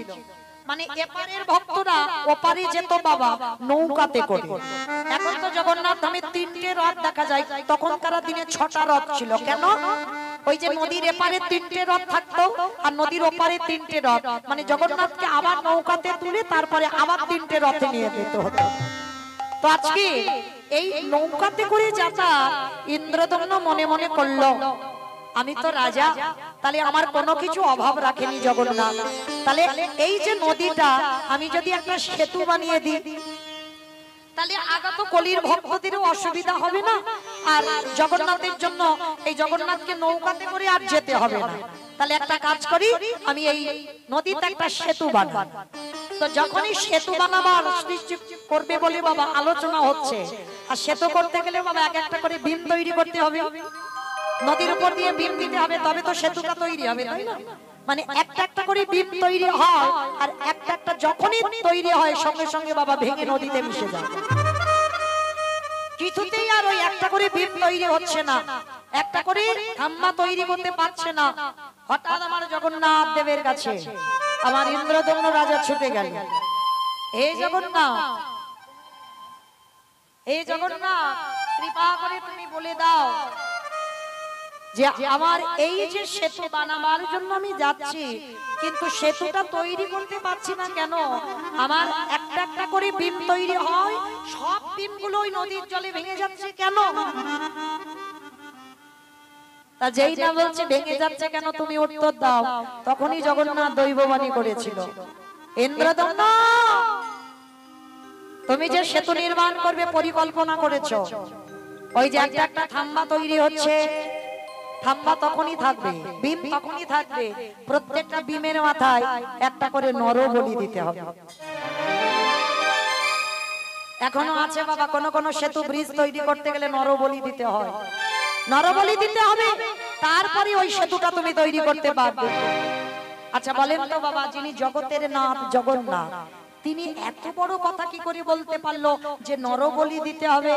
মানে এপারের ভক্তরা ওপারে যেত বাবা নৌকাতে করে। এখন তো জগন্নাথ ধামে 3টে রথ দেখা যায়, তখনকার দিনে 6টা রথ ছিল। কেন? ওই যে নদীর এপারে 3টে রথ থাকতো আর নদীর ওপারে 3টে রথ, মানে জগন্নাথকে আবার নৌকাতে তুলে তারপরে আবার 3টে রথে নিয়ে যেতে হতো। তো আজকে এই নৌকাতে করে যাতা ইন্দ্রদম্ন মনে মনে করলো, আমি তো রাজা, তাহলে আমার কোনো কিছু অভাব রাখেনি জগন্নাথ, তাহলে এই যে নদীটা আমি যদি একটা সেতু বানিয়ে দিই, তাহলে আগত কলির ভক্তদেরও অসুবিধা হবে না, আর জগন্নাথের জন্য এই জগন্নাথকে নৌকাতে করে আর যেতে হবে না। তাহলে একটা কাজ করি, আমি এই নদীতে একটা সেতু বানাবো। তো যখনই সেতু বানাবার সৃষ্টি করবে বলে বাবা আলোচনা হচ্ছে, আর সেতু করতে গেলে বাবা এক একটা করে বিম তৈরি করতে হবে, নদীর উপর দিয়ে বিম দিতে হবে, তবে তো সেতুটা তৈরি হবে, তাই না? মানে একটা একটা করে বিম তৈরি হয়, আর একটা একটা যখনই তৈরি হয় সঙ্গে সঙ্গে বাবা ভেঙে নদীতে মিশে যায়। কিছুতেই আর ওই একটা করে বিম তৈরি হচ্ছে না, একটা করে খাম্বা তৈরি করতে পারছে না। হঠাৎ আমার জগন্নাথ দেবের কাছে আমার ইন্দ্রদম্ন রাজা ছুটে গেল, হে জগন্নাথ, হে জগন্নাথ, কৃপা করে তুমি বলে দাও যে আমার এই যে সেতু বানাবার জন্য আমি যাচ্ছি, কিন্তু সেতুটা তৈরি করতে পারছি না কেন? আমার একটা একটা করে বিম তৈরি হয়, সব বিমগুলো ওই নদীর জলে ভেঙে যাচ্ছে কেন? তা যেই না বলছে ভেঙে যাচ্ছে কেন, তুমি উত্তর দাও। তখনই জগন্নাথ দৈববাণী করেছিল, ইন্দ্রদম্ন, তুমি যে সেতু নির্মাণ করবে পরিকল্পনা করেছো, ওই যে একটা একটা খাম্বা তৈরি হচ্ছে, খাম্বা তখনই থাকবে, বিম তখনই থাকবে, প্রত্যেকটা বিমের মাথায় একটা করে নরবলি দিতে হবে। এখনো আছে বাবা, কোন কোন সেতু ব্রিজ তৈরি করতে গেলে নরবলি দিতে হয়, নরবলি দিতে হবে, তারপরে ওই সেতুটা তুমি তৈরি করতে পারবে। আচ্ছা বলেন তো বাবা, যিনি জগতের নাথ জগন্নাথ, তিনি এত বড় কথা কি করে বলতে পারলো যে নরবলি দিতে হবে?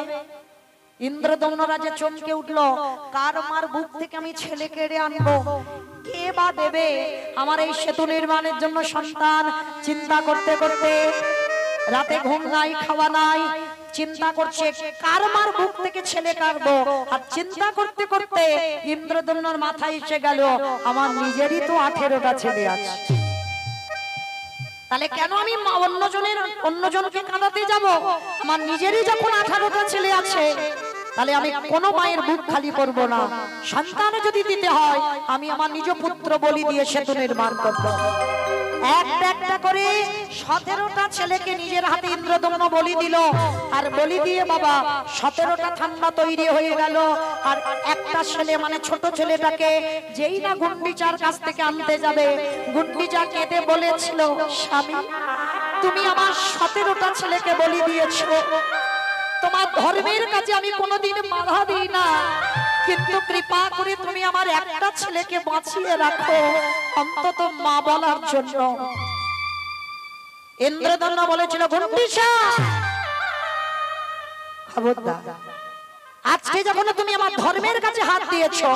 ইন্দ্রদম্ন রাজা চমকে উঠলো, কার মার বুক থেকে আমি ছেলে কেড়ে আনবো, কে বা দেবে আমার এই সেতু নির্মাণের জন্য সন্তান? চিন্তা করতে করতে রাতে ঘুম নাই, খাওয়া নাই, চিন্তা করছে কার মার বুক থেকে ছেলে কাটবো। আর চিন্তা করতে করতে ইন্দ্রদম্নর মাথায় এসে গেল, আমার নিজেরই তো 18টা ছেলে আছে, তাহলে কেন আমি অন্যজনকে কাঁদাতে যাব? আমার নিজেরই যখন 18টা ছেলে আছে, তাহলে আমি কোনো মায়ের বুক খালি করব না। সন্তান যদি দিতে হয়, আমি আমার নিজ পুত্র বলি দিয়ে সেতু নির্মাণ করব। একটা একটা করে 17টা ছেলেকে নিজের হাতে ইন্দ্রদম্ন বলি দিল, আর বলি দিয়ে বাবা 17টা থাম্বা তৈরি হয়ে গেল। আর একটা ছেলে মানে ছোট ছেলেটাকে যেই না গুন্ডিচার কাছ থেকে আনতে যাবে, গুন্ডিচা কেঁদে বলেছিল, স্বামী তুমি আমার 17টা ছেলেকে বলি দিয়েছো, তোমার ধর্মের কাছে আমি কোনোদিন বাধা দিই না, কিন্তু কৃপা করে তুমি আমার একটা ছেলেকে বাঁচিয়ে রাখো, অন্তত মা বলার জন্য। ইন্দ্রদম্ন বলেছিল, গুন্ডিচা খবরদার, আজকে যখন তুমি আমার ধর্মের কাছে হাত দিয়েছো,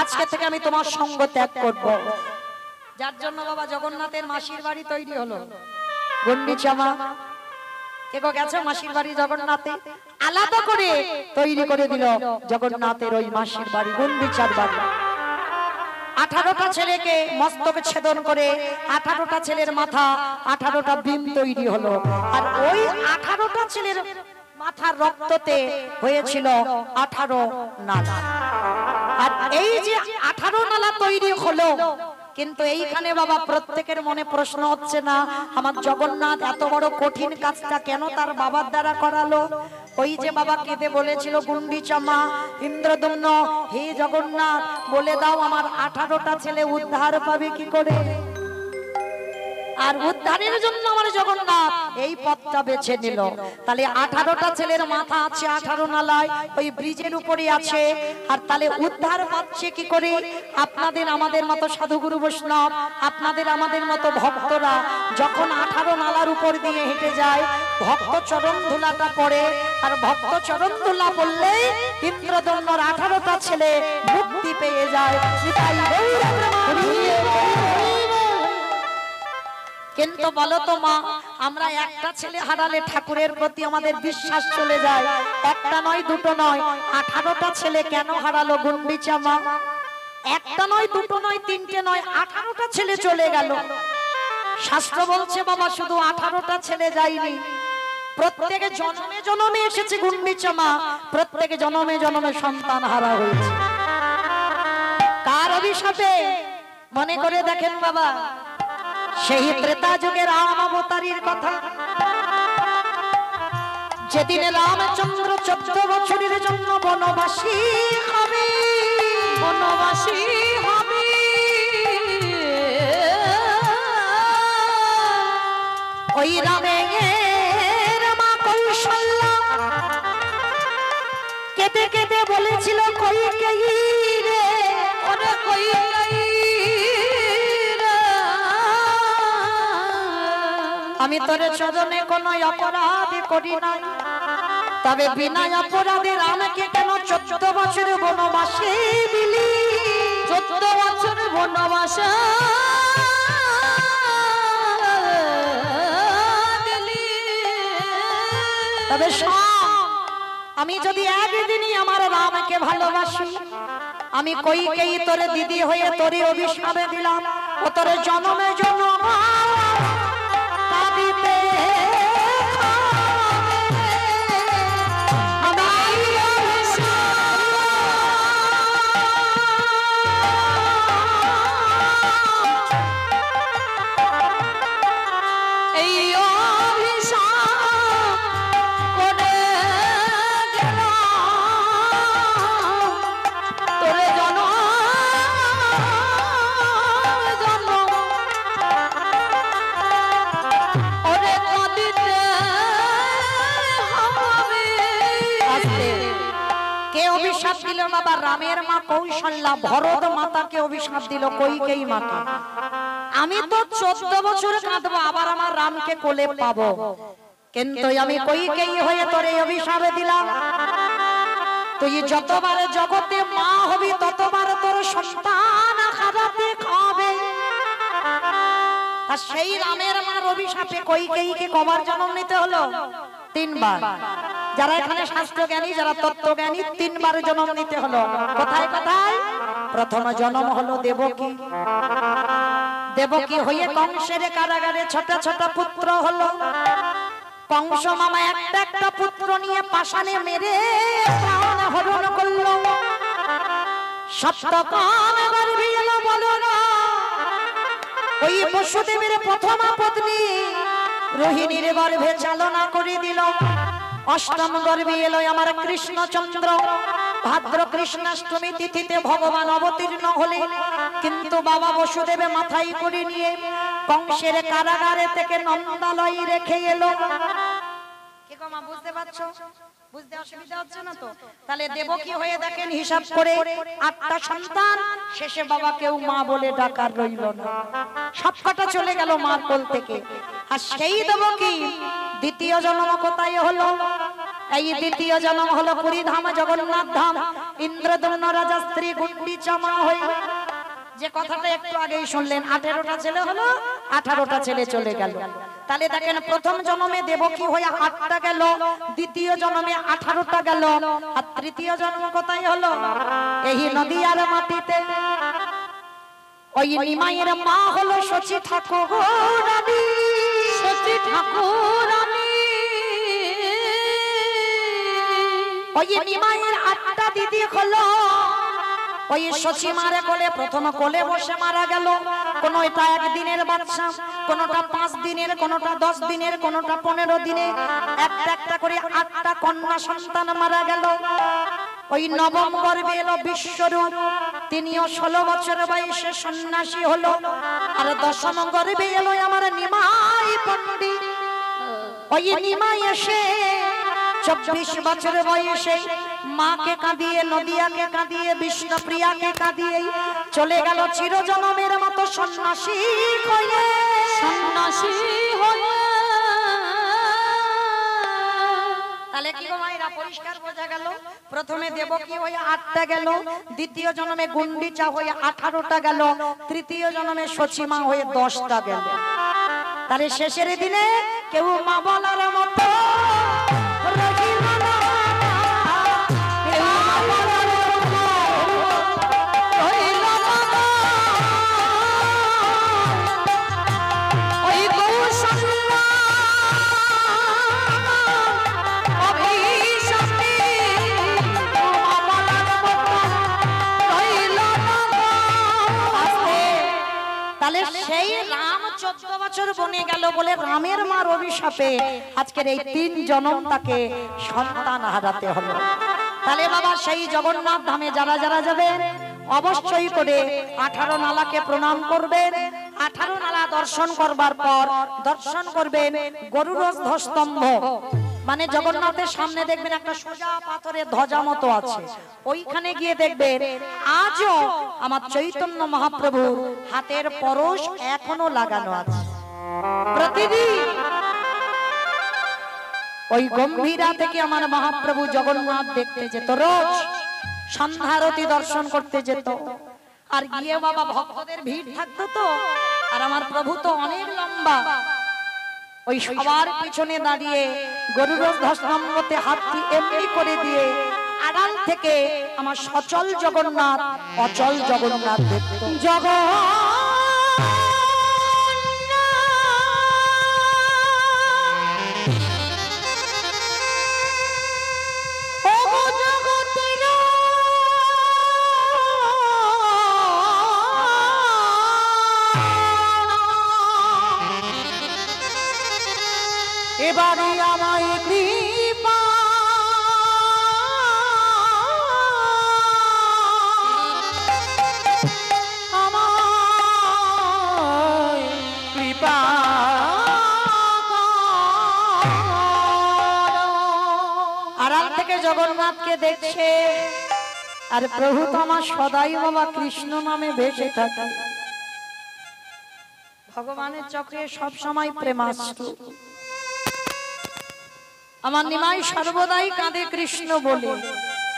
আজকে থেকে আমি তোমার সঙ্গ ত্যাগ করব। যার জন্য বাবা জগন্নাথের মাসির বাড়ি তৈরি হলো। গুন্ডিচা মা কে গেছে মাসির বাড়ি জগন্নাথে, আলাদা করে তৈরি করে দিল জগন্নাথের ওই মাসির বাড়ি, গুন্ডিচার বাড়ি। 18টা ছেলেকে মস্তকে ছেদন করে 18টা ছেলের মাথা 18টা বিম তৈরি হলো। আর ওই 18টা ছেলের মাথার রক্ততে হয়েছিল 18 নালা। আর এই যে 18 নালা তৈরি হলো, কিন্তু এইখানে বাবা প্রত্যেকের মনে প্রশ্ন হচ্ছে না, আমার জগন্নাথ এত বড় কঠিন কাজটা কেন তার বাবার দ্বারা করালো? ওই যে বাবা কেঁদে বলেছিল, গুন্ডিচা মা, ইন্দ্রদম্ন, হে জগন্নাথ বলে দাও আমার 18টা ছেলে উদ্ধার পাবে কি করে? আর উদ্ধারের জন্য আমার জগন্নাথ এই পথটা বেছে নিল। তাহলে 18টা ছেলের মাথা আছে 18 নালায়, ওই ব্রিজের উপরে আছে। আর তাহলে উদ্ধার পাচ্ছে কি করে? আপনাদের আমাদের মতো সাধুগুরু বৈষ্ণব, আপনাদের আমাদের মতো ভক্তরা যখন 18 নালার উপর দিয়ে হেঁটে যায়, ভক্ত চরণ ধুলাটা পড়ে। আর ভক্ত চরণ ধুলা পড়লেই ইন্দ্রদম্নর 18টা ছেলে মুক্তি পেয়ে যায়। কিন্তু বলো তো মা, আমরা একটা ছেলে হারালে ঠাকুরের প্রতি আমাদের বিশ্বাস চলে যায়। একটা নয়, দুটো নয়, 18টা ছেলে কেন হারালো গুন্ডিচা মা? একটা নয়, দুটো নয়, তিনটে নয়, 18টা ছেলে চলে গেল। শাস্ত্র বলছে বাবা শুধু 18টা ছেলে যায়নি, প্রত্যেকে জন্মে জন্মে এসেছে গুন্ডিচা মা, প্রত্যেকে জন্মে জন্মে সন্তান হারা হয়েছে। কার অভিশাপে? মনে করে দেখেন বাবা, সেই ত্রেতা যুগের রাম অবতারীর কথা। যেদিন রামচন্দ্র 14 বছরের জন্য বনবাসী হবে, বনবাসী হবে, ওই রামের মা কৌশল্যা কেঁদে কেঁদে বলেছিল, কইকেয়ী রে, ওরে কইকেয়ী, আমি তোর চরণে কোনো অপরাধ করি নাই, তবে বিনা অপরাধে রামকে কেন 14 বছর বনবাসে দিলি? 14 বছর বনবাসে দিলি। তবে আমি যদি একদিনই আমার রামকে ভালোবাসি, আমি কইকেই তোর দিদি হয়ে তোরে অভিশাপে দিলাম, ও তোর জন্মে জন্ম দিতে বাবা রামের মা কৌশল্যা ভরত মাতাকে অভিশাপ দিল কইকেয়ী মাকে। আমি তো 14 বছর কাঁদবো আবার আমার রামকে কোলে পাবো, কিন্তু আমি কইকেয়ী হয়ে তোরে অভিশাপে দিলাম, তুই যতবার জগতে মা হবি ততবার তোর সন্তান হারাতে হবে। আর সেই রামের মার অভিশাপে কইকেয়ীকে কবার জন্ম নিতে হলো? 3 বার। যারা এখানে শাস্ত্র জ্ঞানী, যারা তত্ত্ব জ্ঞানী, 3 বার জন্ম নিতে হলো। কোথায় কোথায়? প্রথম জন্ম হলো দেবকী। দেবকী হয়ে কংসের কারাগারে ছোট ছোট পুত্র হলো। কংস মামা একটা একটা পুত্র নিয়ে পাষাণে মেরে প্রাণ হরণ করলো। সপ্তকাম গর্ভে এলো বলো না, ওই বসুদেবের প্রথম পত্নী রোহিণীর গর্ভে চালনা করে দিল। অষ্টম গর্ভে এলো আমার কৃষ্ণচন্দ্র। ভাদ্র কৃষ্ণাষ্টমী তিথিতে ভগবান অবতীর্ণ হলে, কিন্তু বাবা বসুদেবে মাথায় করে নিয়ে কংসের কারাগারে থেকে নন্দালয়ে রেখে এলো। কি গো মা, বুঝতে পারছো? বুঝতে অসুবিধা হচ্ছে না তো? তাহলে দেবকী হয়ে দেখেন হিসাব করে 8টা সন্তান, শেষে বাবা কেউ মা বলে ডাকার রইল না, সবকটা চলে গেল মার কোল থেকে। আর সেই দেবকী দ্বিতীয় জন্ম কোথায় হলো? এই দ্বিতীয় জন্ম হলো পুরী ধাম, জগন্নাথ ধাম, ইন্দ্রদম্ন রাজা স্ত্রী গুন্ডিচা মা হয়ে। যে কথাটা একটু আগেই শুনলেন, 18টা ছেলে হলো, 18টা ছেলে চলে গেল। তাহলে দেখেন প্রথম জন্মে দেবকী হয়ে 8টা গেল, দ্বিতীয় জন্মে 18টা গেল, আর তৃতীয় জন্ম কোথায় হলো? এই নদিয়ার মাটিতে। ওই নিমাইয়ের মা হলো শচী ঠাকুরানী। শচী ঠাকুরানী ওই নিমাইয়ের 8টা দিদি হলো। ওই শচী মারে কোলে, প্রথম কোলে বসে মারা গেল। কোনটা 1 দিনের বাচ্চা, কোনটা 5 দিনের, কোনটা 10 দিনের, কোনটা 15 দিনের, একটা একটা করে 8টা কন্যা সন্তান মারা গেল। ওই নবম গর্ভে এলো বিশ্বরূপ। তিনিও 16 বছর বয়সে সন্ন্যাসী হলো। আর দশম গর্ভে এলো আমার নিমাই পণ্ডিত। ওই নিমাই এসে 24 বছর বয়সে মাকে কাঁদিয়ে, নদিয়াকে কাঁদিয়ে, বিষ্ণুপ্রিয়াকে কাঁদিয়ে চলে গেল চিরজনমের মতো সন্ন্যাসী হয়ে। সন্ন্যাসী হয়ে তাহলে কি গো মায়েরা পরিষ্কার বোঝা গেল? প্রথমে দেবকী হয়ে 8টা গেল, দ্বিতীয় জন্মে গুন্ডিচা হয়ে 18টা গেল, তৃতীয় জন্মে সচিমা হয়ে 10টা গেল। তাহলে শেষের দিনে কেউ মা বলার মতো রহিল না, কেউ মা বলার মতো রহিল না। ওই কৌশল্যা অভিশাপে মা বলার মতো রহিল না। তাহলে সেই রাম 14 বছর বনে গেল বলে রামের মার অভিশাপে আজকের এই 3 জনম তাকে সন্তান হারাতে হলো। তাহলে বাবা সেই জগন্নাথ ধামে যারা যারা যাবেন অবশ্যই করে 18 নালাকে প্রণাম করবেন। 18 নালা দর্শন করবার পর দর্শন করবেন গরুড়ধ্বস্তম্ভ, মানে জগন্নাথের সামনে দেখবেন একটা সোজা পাথরের ধ্বজা মতো আছে। ওইখানে গিয়ে দেখবেন আজও আমার চৈতন্য মহাপ্রভুর হাতের পরশ এখনো লাগানো আছে। প্রতিদিন ওই গম্ভীরা থেকে আমার মহাপ্রভু জগন্নাথ দেখতে যেত, রোজ সন্ধ্যারতি দর্শন করতে যেত। আর গিয়ে বাবা ভক্তদের ভিড় থাকতো তো, আর আমার প্রভু তো অনেক লম্বা, ওই সবার পিছনে দাঁড়িয়ে গরুড়ধ্বস্তম্ভতে হাতটি এমনি করে দিয়ে আড়াল থেকে আমার সচল জগন্নাথ অচল জগন্নাথ দেখত। এবারে আমায় কৃপা আমায় কৃপা আড়াল থেকে জগন্নাথকে দেখছে, আর প্রভু তো আমার সদাই বাবা কৃষ্ণ নামে ভেসে থাকে। ভগবানের চক্রে সব সময় প্রেমাশ্রু। আমার নিমাই সর্বদাই কাঁদে কৃষ্ণ বলে।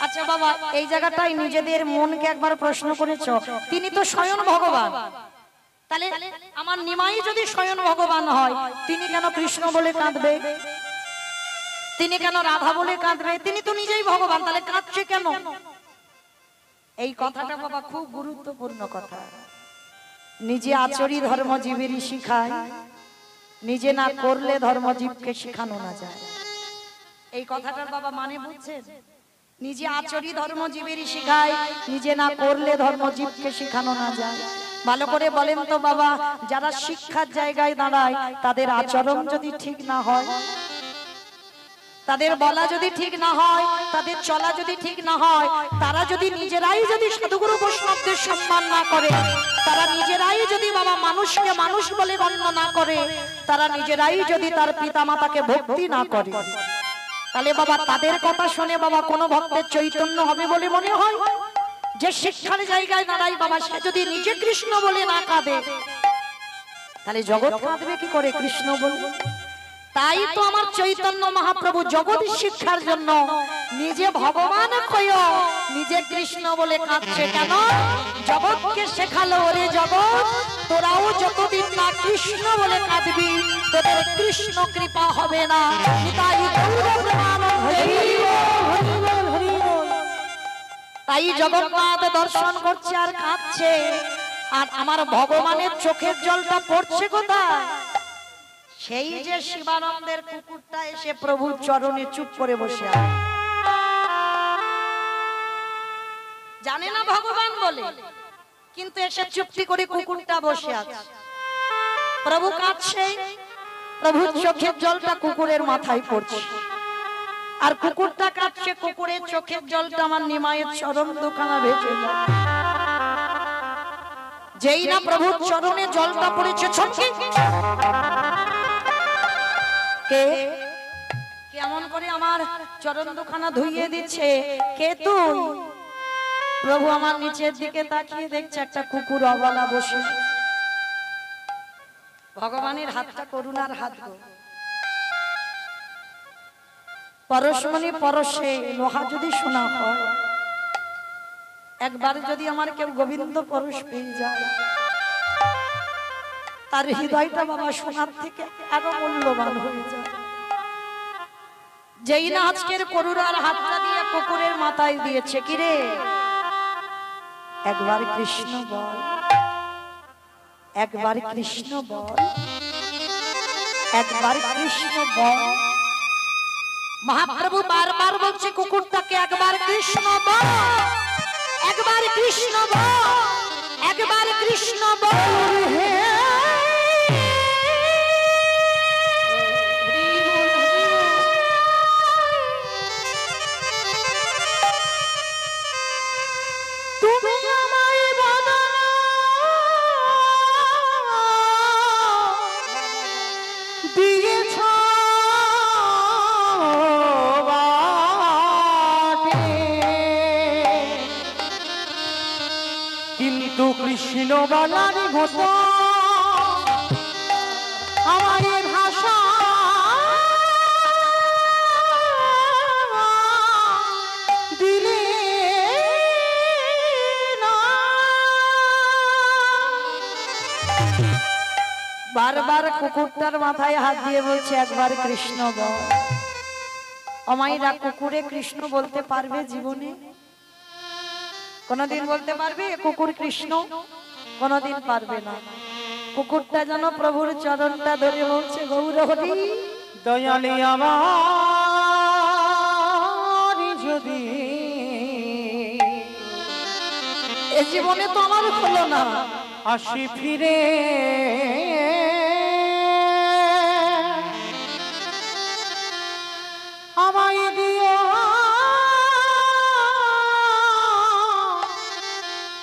আচ্ছা বাবা, এই জায়গাটাই নিজেদের মনকে একবার প্রশ্ন করেছো, তিনি তো স্বয়ং ভগবান, তাহলে আমার নিমাই যদি স্বয়ং ভগবান হয় তিনি কেন কৃষ্ণ বলে কাঁদবে? তিনি কেন রাধা বলে কাঁদবে? তিনি তো নিজেই ভগবান, তাহলে কাঁদছে কেন? এই কথাটা বাবা খুব গুরুত্বপূর্ণ কথা। নিজে আচরি ধর্মজীবেরই শিখায়, নিজে না করলে ধর্মজীবকে শিখানো না যায়। এই কথাটার বাবা মানে বুঝছেন? নিজে আচরি ধর্মজীবেরই শিখায়, নিজে না করলে ধর্মজীবকে শিখানো না যায়। ভালো করে বলেন তো বাবা, যারা শিক্ষার জায়গায় দাঁড়ায় তাদের আচরণ যদি ঠিক না হয়, তাদের বলা যদি ঠিক না হয়, তাদের চলা যদি ঠিক না হয়, তারা যদি নিজেরাই যদি সাধুগুরু বৈষ্ণবদের সম্মান না করে, তারা নিজেরাই যদি বাবা মানুষকে মানুষ বলে গণ্য না করে, তারা নিজেরাই যদি তার পিতামাতাকে ভক্তি না করে, তাহলে বাবা তাদের কথা শুনে বাবা কোন ভক্তের চৈতন্য হবে বলে মনে হয়? যে শিক্ষার জায়গায় দাঁড়াই বাবা, সে যদি নিজে কৃষ্ণ বলে না কাঁদে, তাহলে জগৎ কাঁদবে কি করে কৃষ্ণ বলবে? তাই তো আমার চৈতন্য মহাপ্রভু জগৎ শিক্ষার জন্য নিজে ভগবান হয়ে নিজে কৃষ্ণ বলে কাঁদছে। কেন? জগৎকে শেখালো, ওরে জগৎ তোরাও যতদিন না কৃষ্ণ বলে কাঁদবি তোদের কৃষ্ণ কৃপা হবে না। তাই জগন্নাথ দর্শন করছে আর কাঁদছে, আর আমার ভগবানের চোখের জলটা পড়ছে কোথায়? সেই যে শিবানন্দের কুকুরটা এসে প্রভুর চরণে চুপ করে বসে আছে, জানে না ভগবান বলে, কিন্তু এসে চুপটি করে কুকুরটা বসে আছে। প্রভু কাঁদছে, প্রভুর চোখের জলটা কুকুরের মাথায় পড়ছে, আর কুকুরটা কাঁদছে, কুকুরের চোখের জলটা আমার নিমাইয়ের চরণ দুখানা ভেসে যায়। যেই না প্রভুর চরণে জলটা পড়েছে ছমকে কে কেমন করে আমার চরণ দুখানা ধুইয়ে দিচ্ছে, কে তুই? প্রভু আমার নিচের দিকে তাকিয়ে দেখছে একটা কুকুর অবলা বসে। ভগবানের হাতটা করুণার হাত গো। পরশমণি পরশে লোহা যদি শোনা হয়, একবার যদি আমার কেউ গোবিন্দ পরশ পেয়ে যায়, তার হৃদয়টা বাবা সোনার থেকে আরো মূল্যবান হয়ে যায়। যেই না আজকের করুণার হাতটা দিয়ে কুকুরের মাথায় দিয়েছে, কিরে একবার কৃষ্ণ বল, একবার কৃষ্ণ বল, একবার কৃষ্ণ বল। মহাপ্রভু বারবার বলছে কুকুরটাকে একবার কৃষ্ণ বল, একবার কৃষ্ণ বল, একবার কৃষ্ণ বল। তুমি আমায় বলো দিয়েছ বাটে, কিন্তু কৃষ্ণ বলার মতো আমার ভাষা দিলে না। বারবার কুকুরটার মাথায় হাত দিয়ে বলছে একবার কৃষ্ণ বল। অমাইরা কুকুরে কৃষ্ণ বলতে পারবে জীবনে? কোনদিন বলতে পারবে কুকুর কৃষ্ণ? কোনদিন পারবে না। কুকুরটা যেন প্রভুর চরণটা ধরে বলছে গৌর হরি দয়ালি আমার যদি এ জীবনে তো আমার হলো না, আসি ফিরে আমায় দিও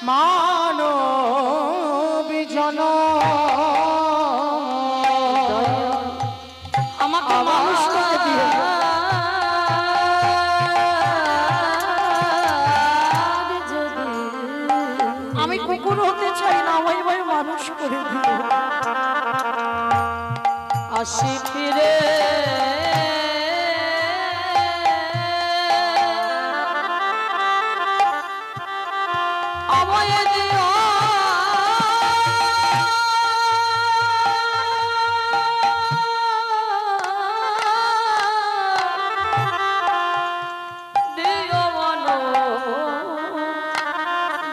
মানব জনম। আমাকে মানুষ করে দিও। আমি কুকুর হতে চাই না, আমায় ভাই মানুষ করে দিও। আসি ফিরে আমায় দিও দিও মনো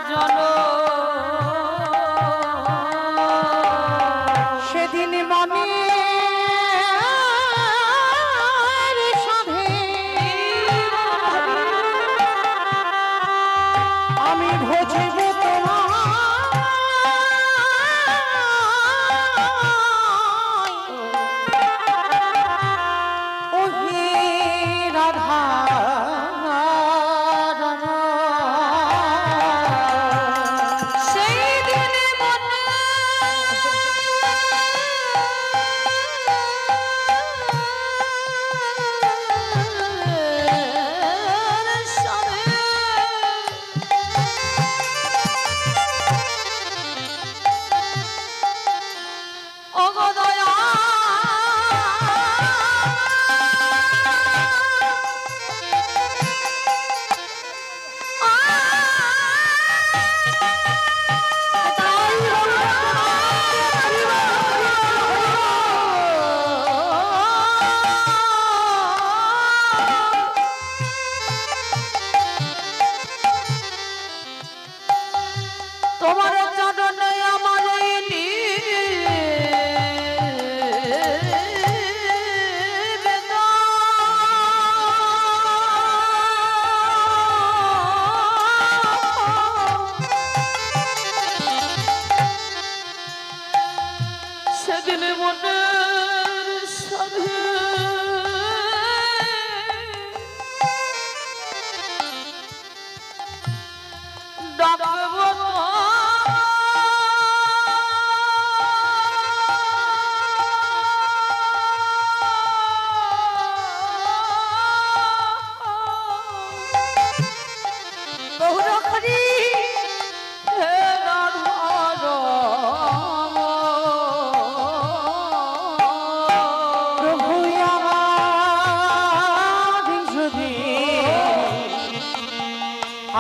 জন। সেদিন মনে সাধে আমি ভজিব তোমায়, ওহে রাধা সেই দিনে মনে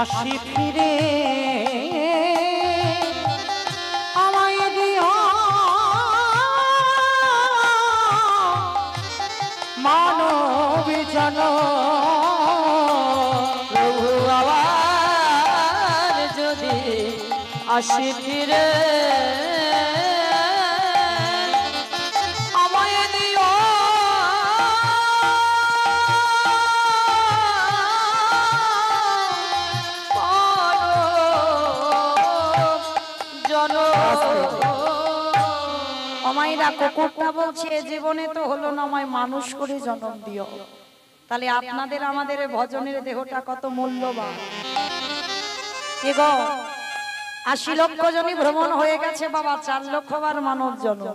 আসি ফিরে আমায় দিও মানব জন প্রভু আবার যদি আসি ফিরে আমায় দিও জন। আমায়রা কুকুরটা বলছে এ জীবনে তো হলো না, আমায় মানুষ করে জন্ম দিও। তাহলে আপনাদের আমাদের ভজনের দেহটা কত মূল্যবান। এগো ৮০ লক্ষ জনই ভ্রমণ হয়ে গেছে বাবা, ৪ লক্ষ বার মানব জন্ম।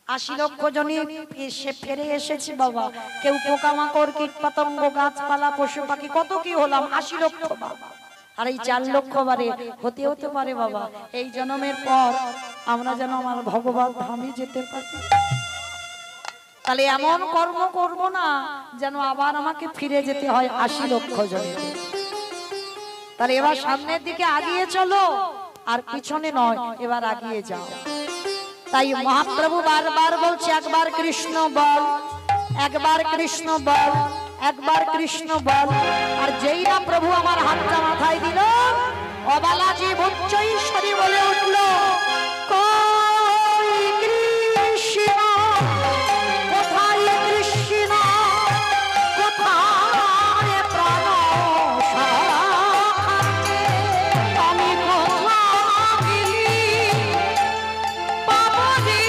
৮০ লক্ষ জনই এসে ফিরে এসেছি বাবা। কেউ পোকামাকড়, কীট পতঙ্গ, গাছপালা, পশু পাখি কত কি হলাম ৮০ লক্ষ বার। আর এই ৪ লক্ষ বারে হতে হতে পারে বাবা এই জন্মের পর আমরা যেন আমার ভগবান ধামে যেতে পারি। তাহলে এমন কর্ম করব না যেন আবার আমাকে ফিরে যেতে হয় ৮০ লক্ষ জনের। তাহলে এবার সামনের দিকে আগিয়ে চলো, আর পিছনে নয়, এবার আগিয়ে যাও। তাই মহাপ্রভু বারবার বলছে একবার কৃষ্ণ বল, একবার কৃষ্ণ বল, একবার কৃষ্ণ বল। আর যেই না প্রভু আমার হাতটা মাথায় দিল, অবালাজি উচ্চৈশ্বরী বলে উঠল, কই কৃষ্ণ, কোথায় কৃষ্ণ, কোথায় প্রাণ সখাতে, আমি কোথায় পাবনি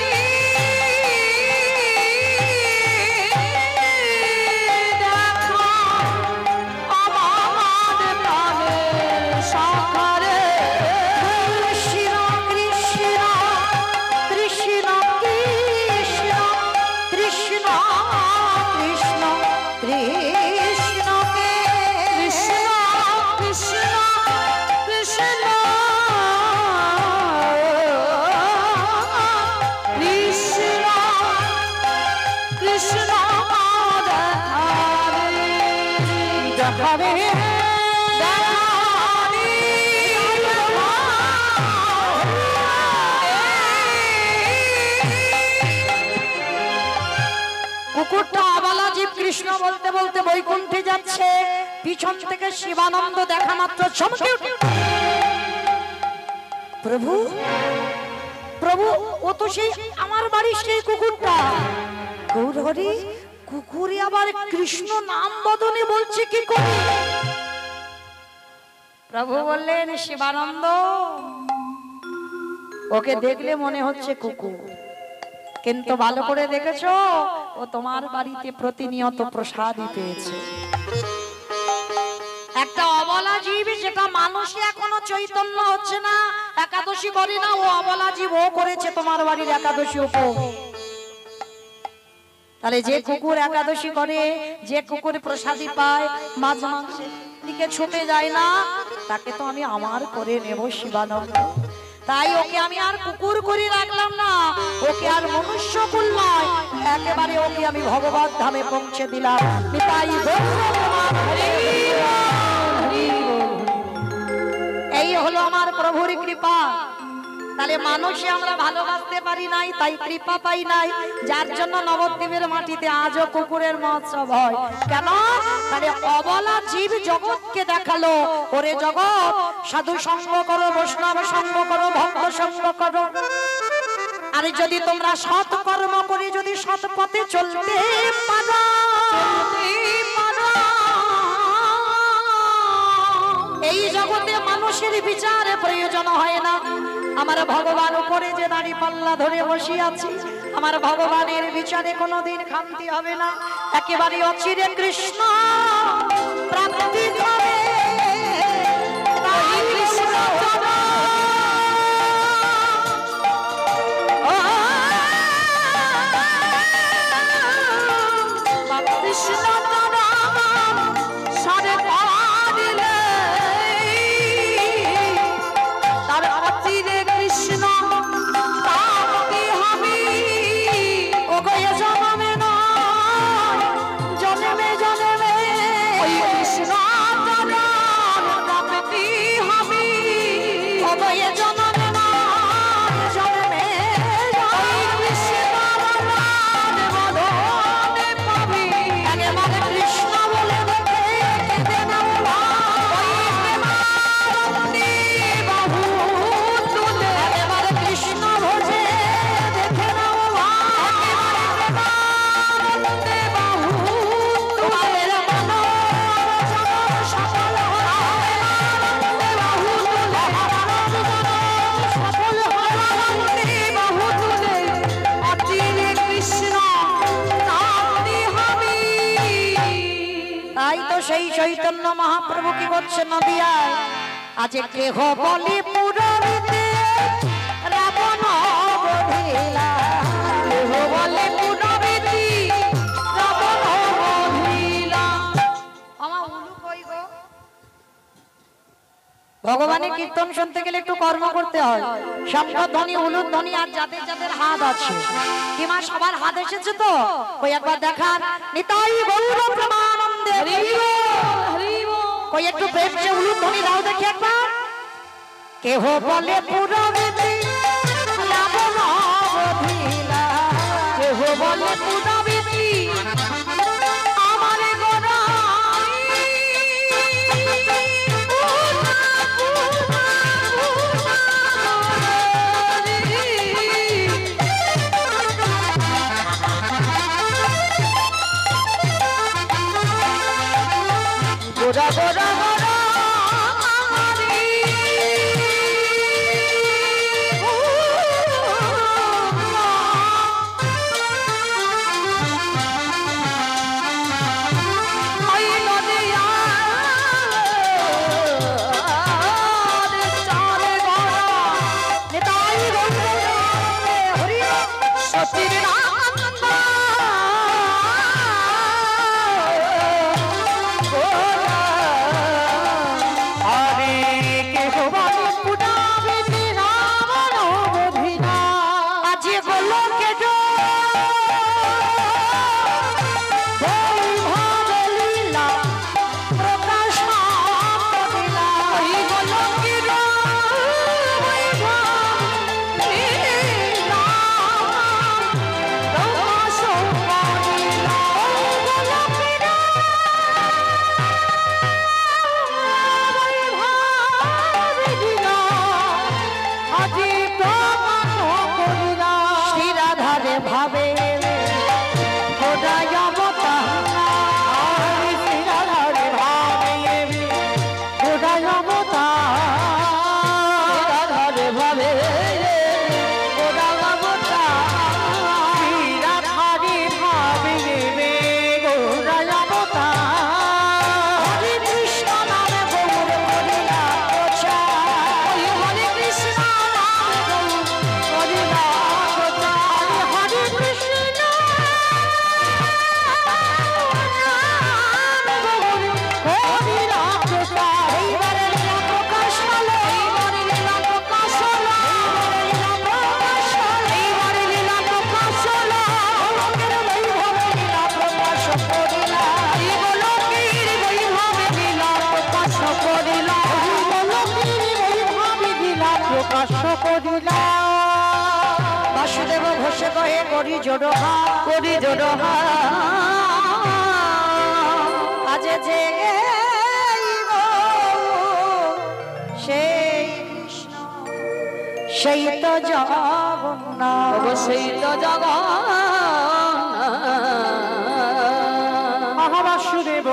দেখা আমার প্রাণের সখারে। কৃষ্ণ কৃষ্ণ কৃষ্ণ কৃষ্ণ কৃষ্ণ কৃষ্ণ কৃষ্ণকে কৃষ্ণ কৃষ্ণ কৃষ্ণ কৃষ্ণ কৃষ্ণ দেখাবে কুকুরটা আবালা জীব কৃষ্ণ বলতে বলতে বৈকুণ্ঠে যাচ্ছে। পিছন থেকে শিবানন্দ দেখা মাত্র চমকে উঠে, প্রভু প্রভু, ও তো সেই আমার বাড়ির সেই কুকুরটা। গৌরহরি, কুকুরে আবার কৃষ্ণ নাম বদনে বলছে কি করে? প্রভু বললেন, শিবানন্দ, ওকে দেখলে মনে হচ্ছে কুকুর, কিন্তু ভালো করে দেখেছো ও তোমার বাড়িতে প্রতিনিয়ত প্রসাদই পেয়েছে। একটা অবলা জীব, যেটা মানুষে এখনো চৈতন্য হচ্ছে না, একাদশী করে না, ও অবলা জীব, ও করেছে তোমার বাড়ির একাদশী উপভোগ। তাহলে যে কুকুর একাদশী করে, যে কুকুর প্রসাদী পায়, মাছ মাংসের দিকে ছুটে যায় না, তাকে তো আমি আমার করে নেব শিবানন্দ। তাই ওকে আমি আর কুকুর করে রাখলাম না, ওকে আর মনুষ্য কুল নয়, একেবারে ওকে আমি ভগবত ধামে পৌঁছে দিলাম। তাই এই হলো আমার প্রভুর কৃপা। তাহলে মানুষে আমরা ভালোবাসতে পারি নাই, তাই কৃপা পাই নাই, যার জন্য নবদ্বীপের মাটিতে আজও কুকুরের মহোৎসব হয়। কেন? তাহলে অবলা জীব জগৎকে দেখালো, ওরে জগৎ, সাধু সঙ্গ করো, বৈষ্ণব সঙ্গ করো, ভক্ত সঙ্গ করো। আর যদি তোমরা সৎ কর্ম করে যদি সৎ পথে চলতে পারো, এই জগতে মানুষের বিচারে প্রয়োজন হয় না। আমার ভগবান উপরে যে দাড়ি পাল্লা ধরে বসে আছি, আমার ভগবানের বিচারে কোনোদিন খামতি হবে না। একেবারে অচিরে কৃষ্ণ প্রাপ্তি হবে। কৃষ্ণ সারে পারিলে তার অচিরে কৃষ্ণ প্রাপ্তি হবে। ও গো জন্মে নয়, জন্মে জন্মে তাই তো সেই চৈতন্য মহাপ্রভু কি করছে নদিয়ায় আজ কেহ বলি পুরবিতে রাবণ বধিলা কেহ বলে পুরবিতি রাবণ বধিলা আমার উলু কই গো ভগবানের কীর্তন শুনতে গেলে একটু কর্ম করতে হয় শঙ্খ ধ্বনি উলুর ধ্বনি আর যাদের যাদের হাত আছে কি মা সবার হাত এসেছে তো ওই একবার দেখান নিতাই গৌর প্রেমানন্দে ওই একটু প্রেমে উলুর ধ্বনি দাও দেখি একবার কেহ বলে পুরবিতি রাবণ বধিলা কেহ বলে পুরবিতি আমারে গোরা গোরা গোরা বাসুদেব ঘোষে কহে করি জোড়হা আজ জেগে সেই কৃষ্ণ সেই তো জগন্নাথ সেই তো জগন্নাথ বাসুদেব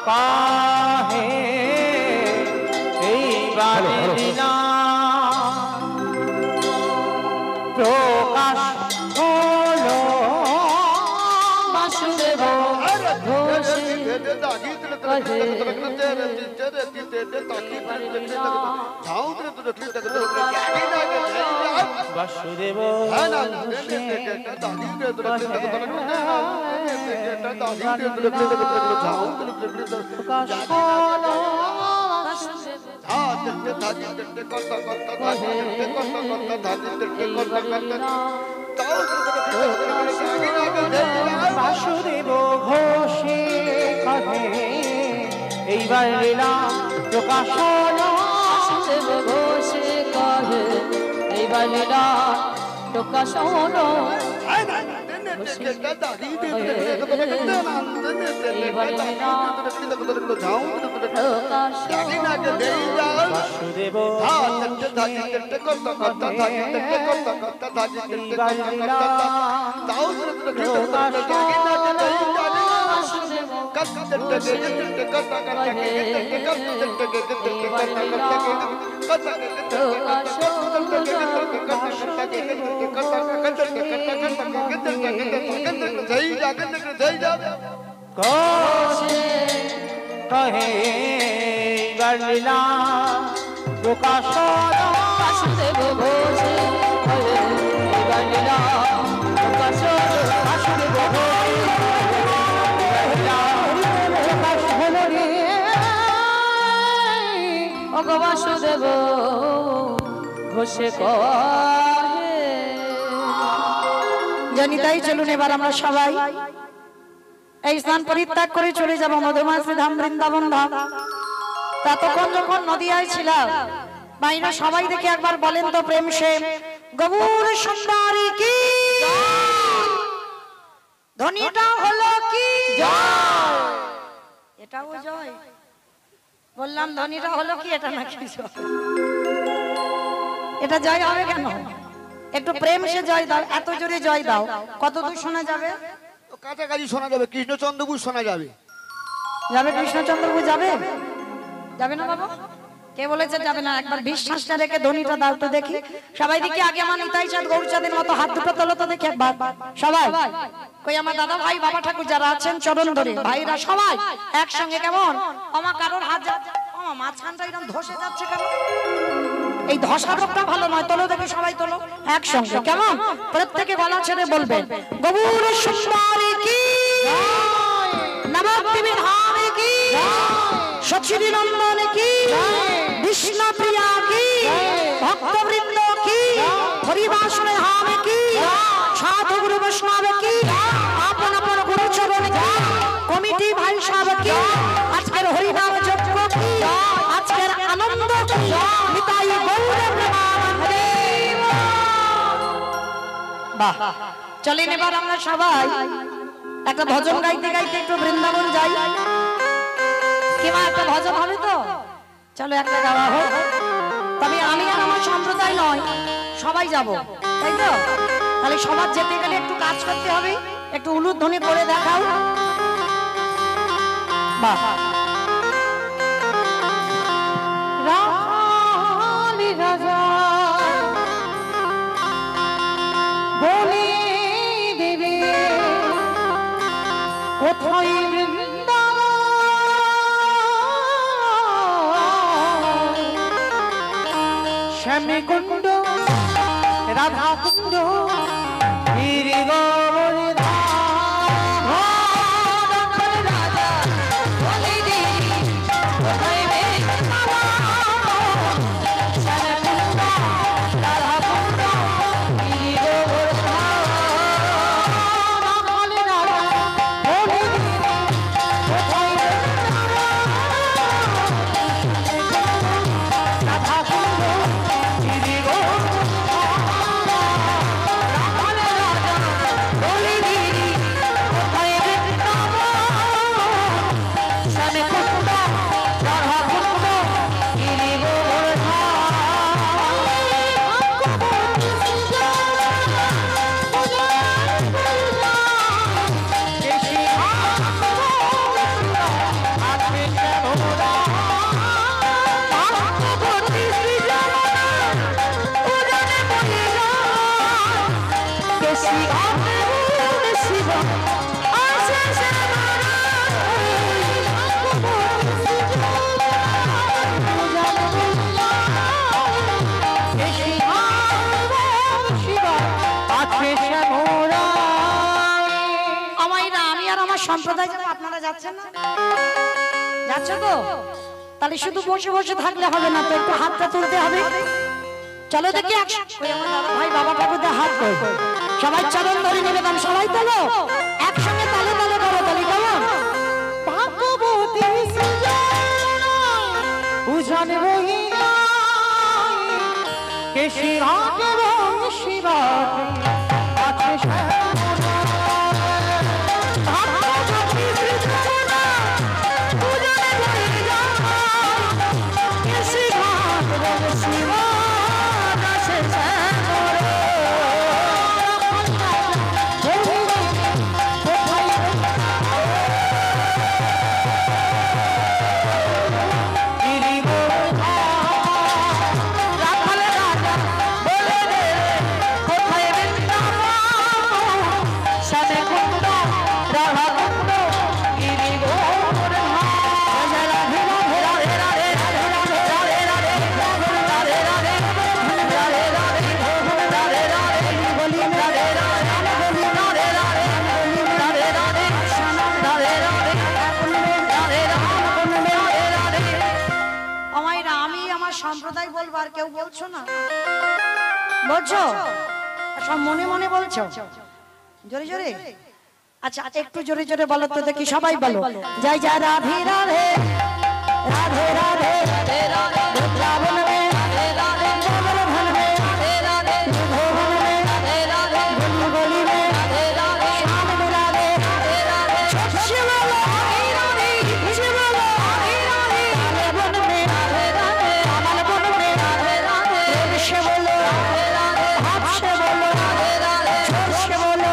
পাহে এইবার প্রকাশ হলো বাসুদেব বাসুদেব বাসুদেব ঘোষে কহে এইবার লীলা প্রকাশ হলো বাসুদেব ঘোষে কহে এইবার লীলা প্রকাশ হলো বাসুদেব ঘোষে কহে এইবার লীলা প্রকাশন বাসুদেব ঘোষে কহে এইবার লীলা প্রকাশন বাসুদেব ঘোষে লীলা প্রকাশ হলো রে ওগো বাসুদেব ঘোষে কহে। জানি তাই চলুন এবার আমরা সবাই এই স্থান পরিত্যাগ করে চলে যাবো মধুমাসী ধাম বৃন্দাবন ধাম। ততক্ষণ যখন নদিয়ায় ছিলাম বাইরে সবাই দেখে একবার বলেন তো প্রেম সে গৌর সুন্দরী কি ধ্বনিটা হলো কি এটাও জয় বললাম ধ্বনিটা হলো কি এটা নাকি জয়? এটা জয় হবে কেন? একটু প্রেম সে জয় দাও, এত জোরে জয় দাও, কত দূর শোনা যাবে? কাছাকাছি শোনা যাবে, কৃষ্ণচন্দ্রপুর শোনা যাবে। যাবে কৃষ্ণচন্দ্রপুর যাবে? যাবে না বাবা? কে বলেছে যাবে না? একবার বিশ্বাসটা রেখে ধ্বনিটা দাও তো দেখি। সবাই দেখি আগে আমার নিতাই চাঁদ গৌরচাঁদের মতো হাত দুটো তোলো তো দেখি একবার সবাই। কই আমার দাদা ভাই বাবা ঠাকুর যারা আছেন চরণ ধরে ভাইরা সবাই একসঙ্গে কেমন? আমার কারোর হাত আমার মাঝখানটা এরকম ধসে যাচ্ছে কেন? এই ধসা রোগটা ভালো নয়, তোলো দেখি সবাই তোলো একসঙ্গে কেমন? প্রত্যেকে গলা ছেড়ে বলবেন গৌর সুন্দরী কি নবদ্বীপের ধাম কি সচিনী নন্দন কি বিষ্ণু প্রিয়া কি ভক্তবৃন্দ কি হরিবাসনে ধাম কি সাধু গুরু বৈষ্ণব কি আপন আপন গুরু চরণ কি কমিটি ভাই সাহেব কি আজকের হরিনাম যজ্ঞ কি আজকের আনন্দ কি নিতাই গৌর প্রেমানন্দে। বাহ, চলেন এবার আমরা সবাই একটা ভজন গাইতে গাইতে একটু বৃন্দাবন যাই। কিংবা একটা ভজন হবে তো? চলো একটা গাওয়া হোক। তবে আমি আর আমার সম্প্রদায় নয়, সবাই যাব, তাই তো? তাহলে সবার যেতে গেলে একটু কাজ করতে হবে, একটু উলুধ্বনি করে দেখাও। বাহ, রাখালি রাজা বলে দেবে কোথায় বৃন্দাবন শ্যামী কুণ্ড রাধা কুণ্ড সম্প্রদায় যাবো, আপনারা যাচ্ছেন না? যাচ্ছ তো? তাহলে শুধু বসে বসে থাকলে হবে না, তো একটু হাতটা তুলতে হবে। চলো দেখি ভাই বাবা ঠাকুরদের হাত কই সবাই চরণ ধরে নিবেদন, সবাই তোলো একসঙ্গে তালে তালে করো, তালি কেমন? ভাগবতী উজান রহিয়া কেশি রাগ এবং শিবাগ আছে বলছো না? বলছো? সব মনে মনে বলছো? জোরে জোরে? আচ্ছা একটু জোরে জোরে বলো তো দেখি, সবাই বলো। জয় জয় রাধে রাধে রাধে রাধে বৃন্দাবন মে গোবর্ধন মে মধুবন মে গলি গলি মে শ্যাম মিলাবে সচ্চি বলো সচ্চি বলো বন মে কমল বন মে সে বলো হাত সে বলো ছোট সে বলো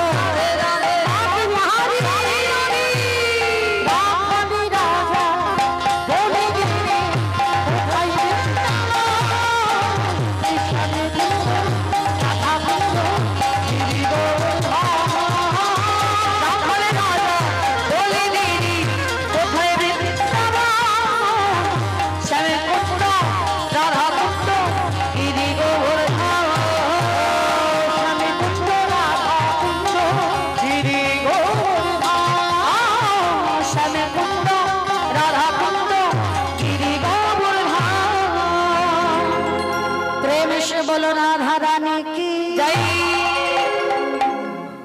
বলো রাধা রানী কি জয়।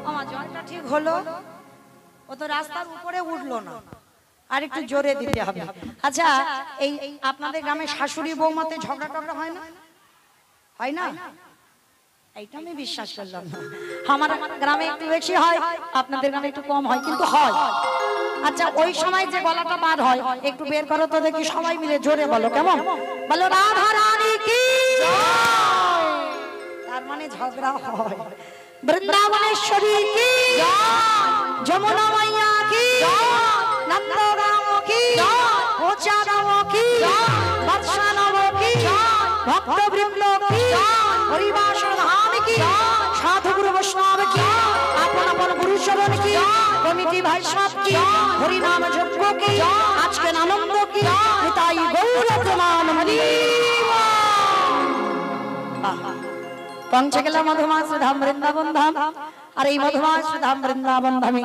আমার জয়টা ঠিক হলো, ও তো রাস্তার উপরে উঠলো না, আর একটু জোরে দিতে হবে। আচ্ছা এই আপনাদের গ্রামে শাশুড়ি বৌমাতে ঝগড়া টগড়া হয় না? হয় না? এইটা আমি বিশ্বাস করলাম না। আমার গ্রামে একটু বেশি হয়, আপনাদের গ্রামে একটু কম হয়, কিন্তু হয়। আচ্ছা ওই সময় যে গলাটা বার হয় একটু বের করো তো দেখি, সবাই মিলে জোরে বলো, কেমন? বলো রাধা রানী কি জয়। তার মানে ঝগড়া হয়। বৃন্দাবনেশ্বরী কি জয়, যমুনা মাইয়া কি জয়, নন্দগাঁও কি জয়, পৌঁছাগাঁও কি জয়, বর্ষানব কি জয়, ভক্তবৃন্দ কি জয়, হরিবাসর ধাম কি জয়, সাধু গুরু বৈষ্ণব কি, আপন আপন গুরু চরণ কি, কমিটি ভাই সব কি, হরিনাম যজ্ঞ কি, আজকে আনন্দ কি, তাই গৌর প্রেমানন্দী। পৌঁছে গেলাম মধুমাস ধাম বৃন্দাবন ধাম, আর এই মধুমাস ধাম বৃন্দাবন ধামে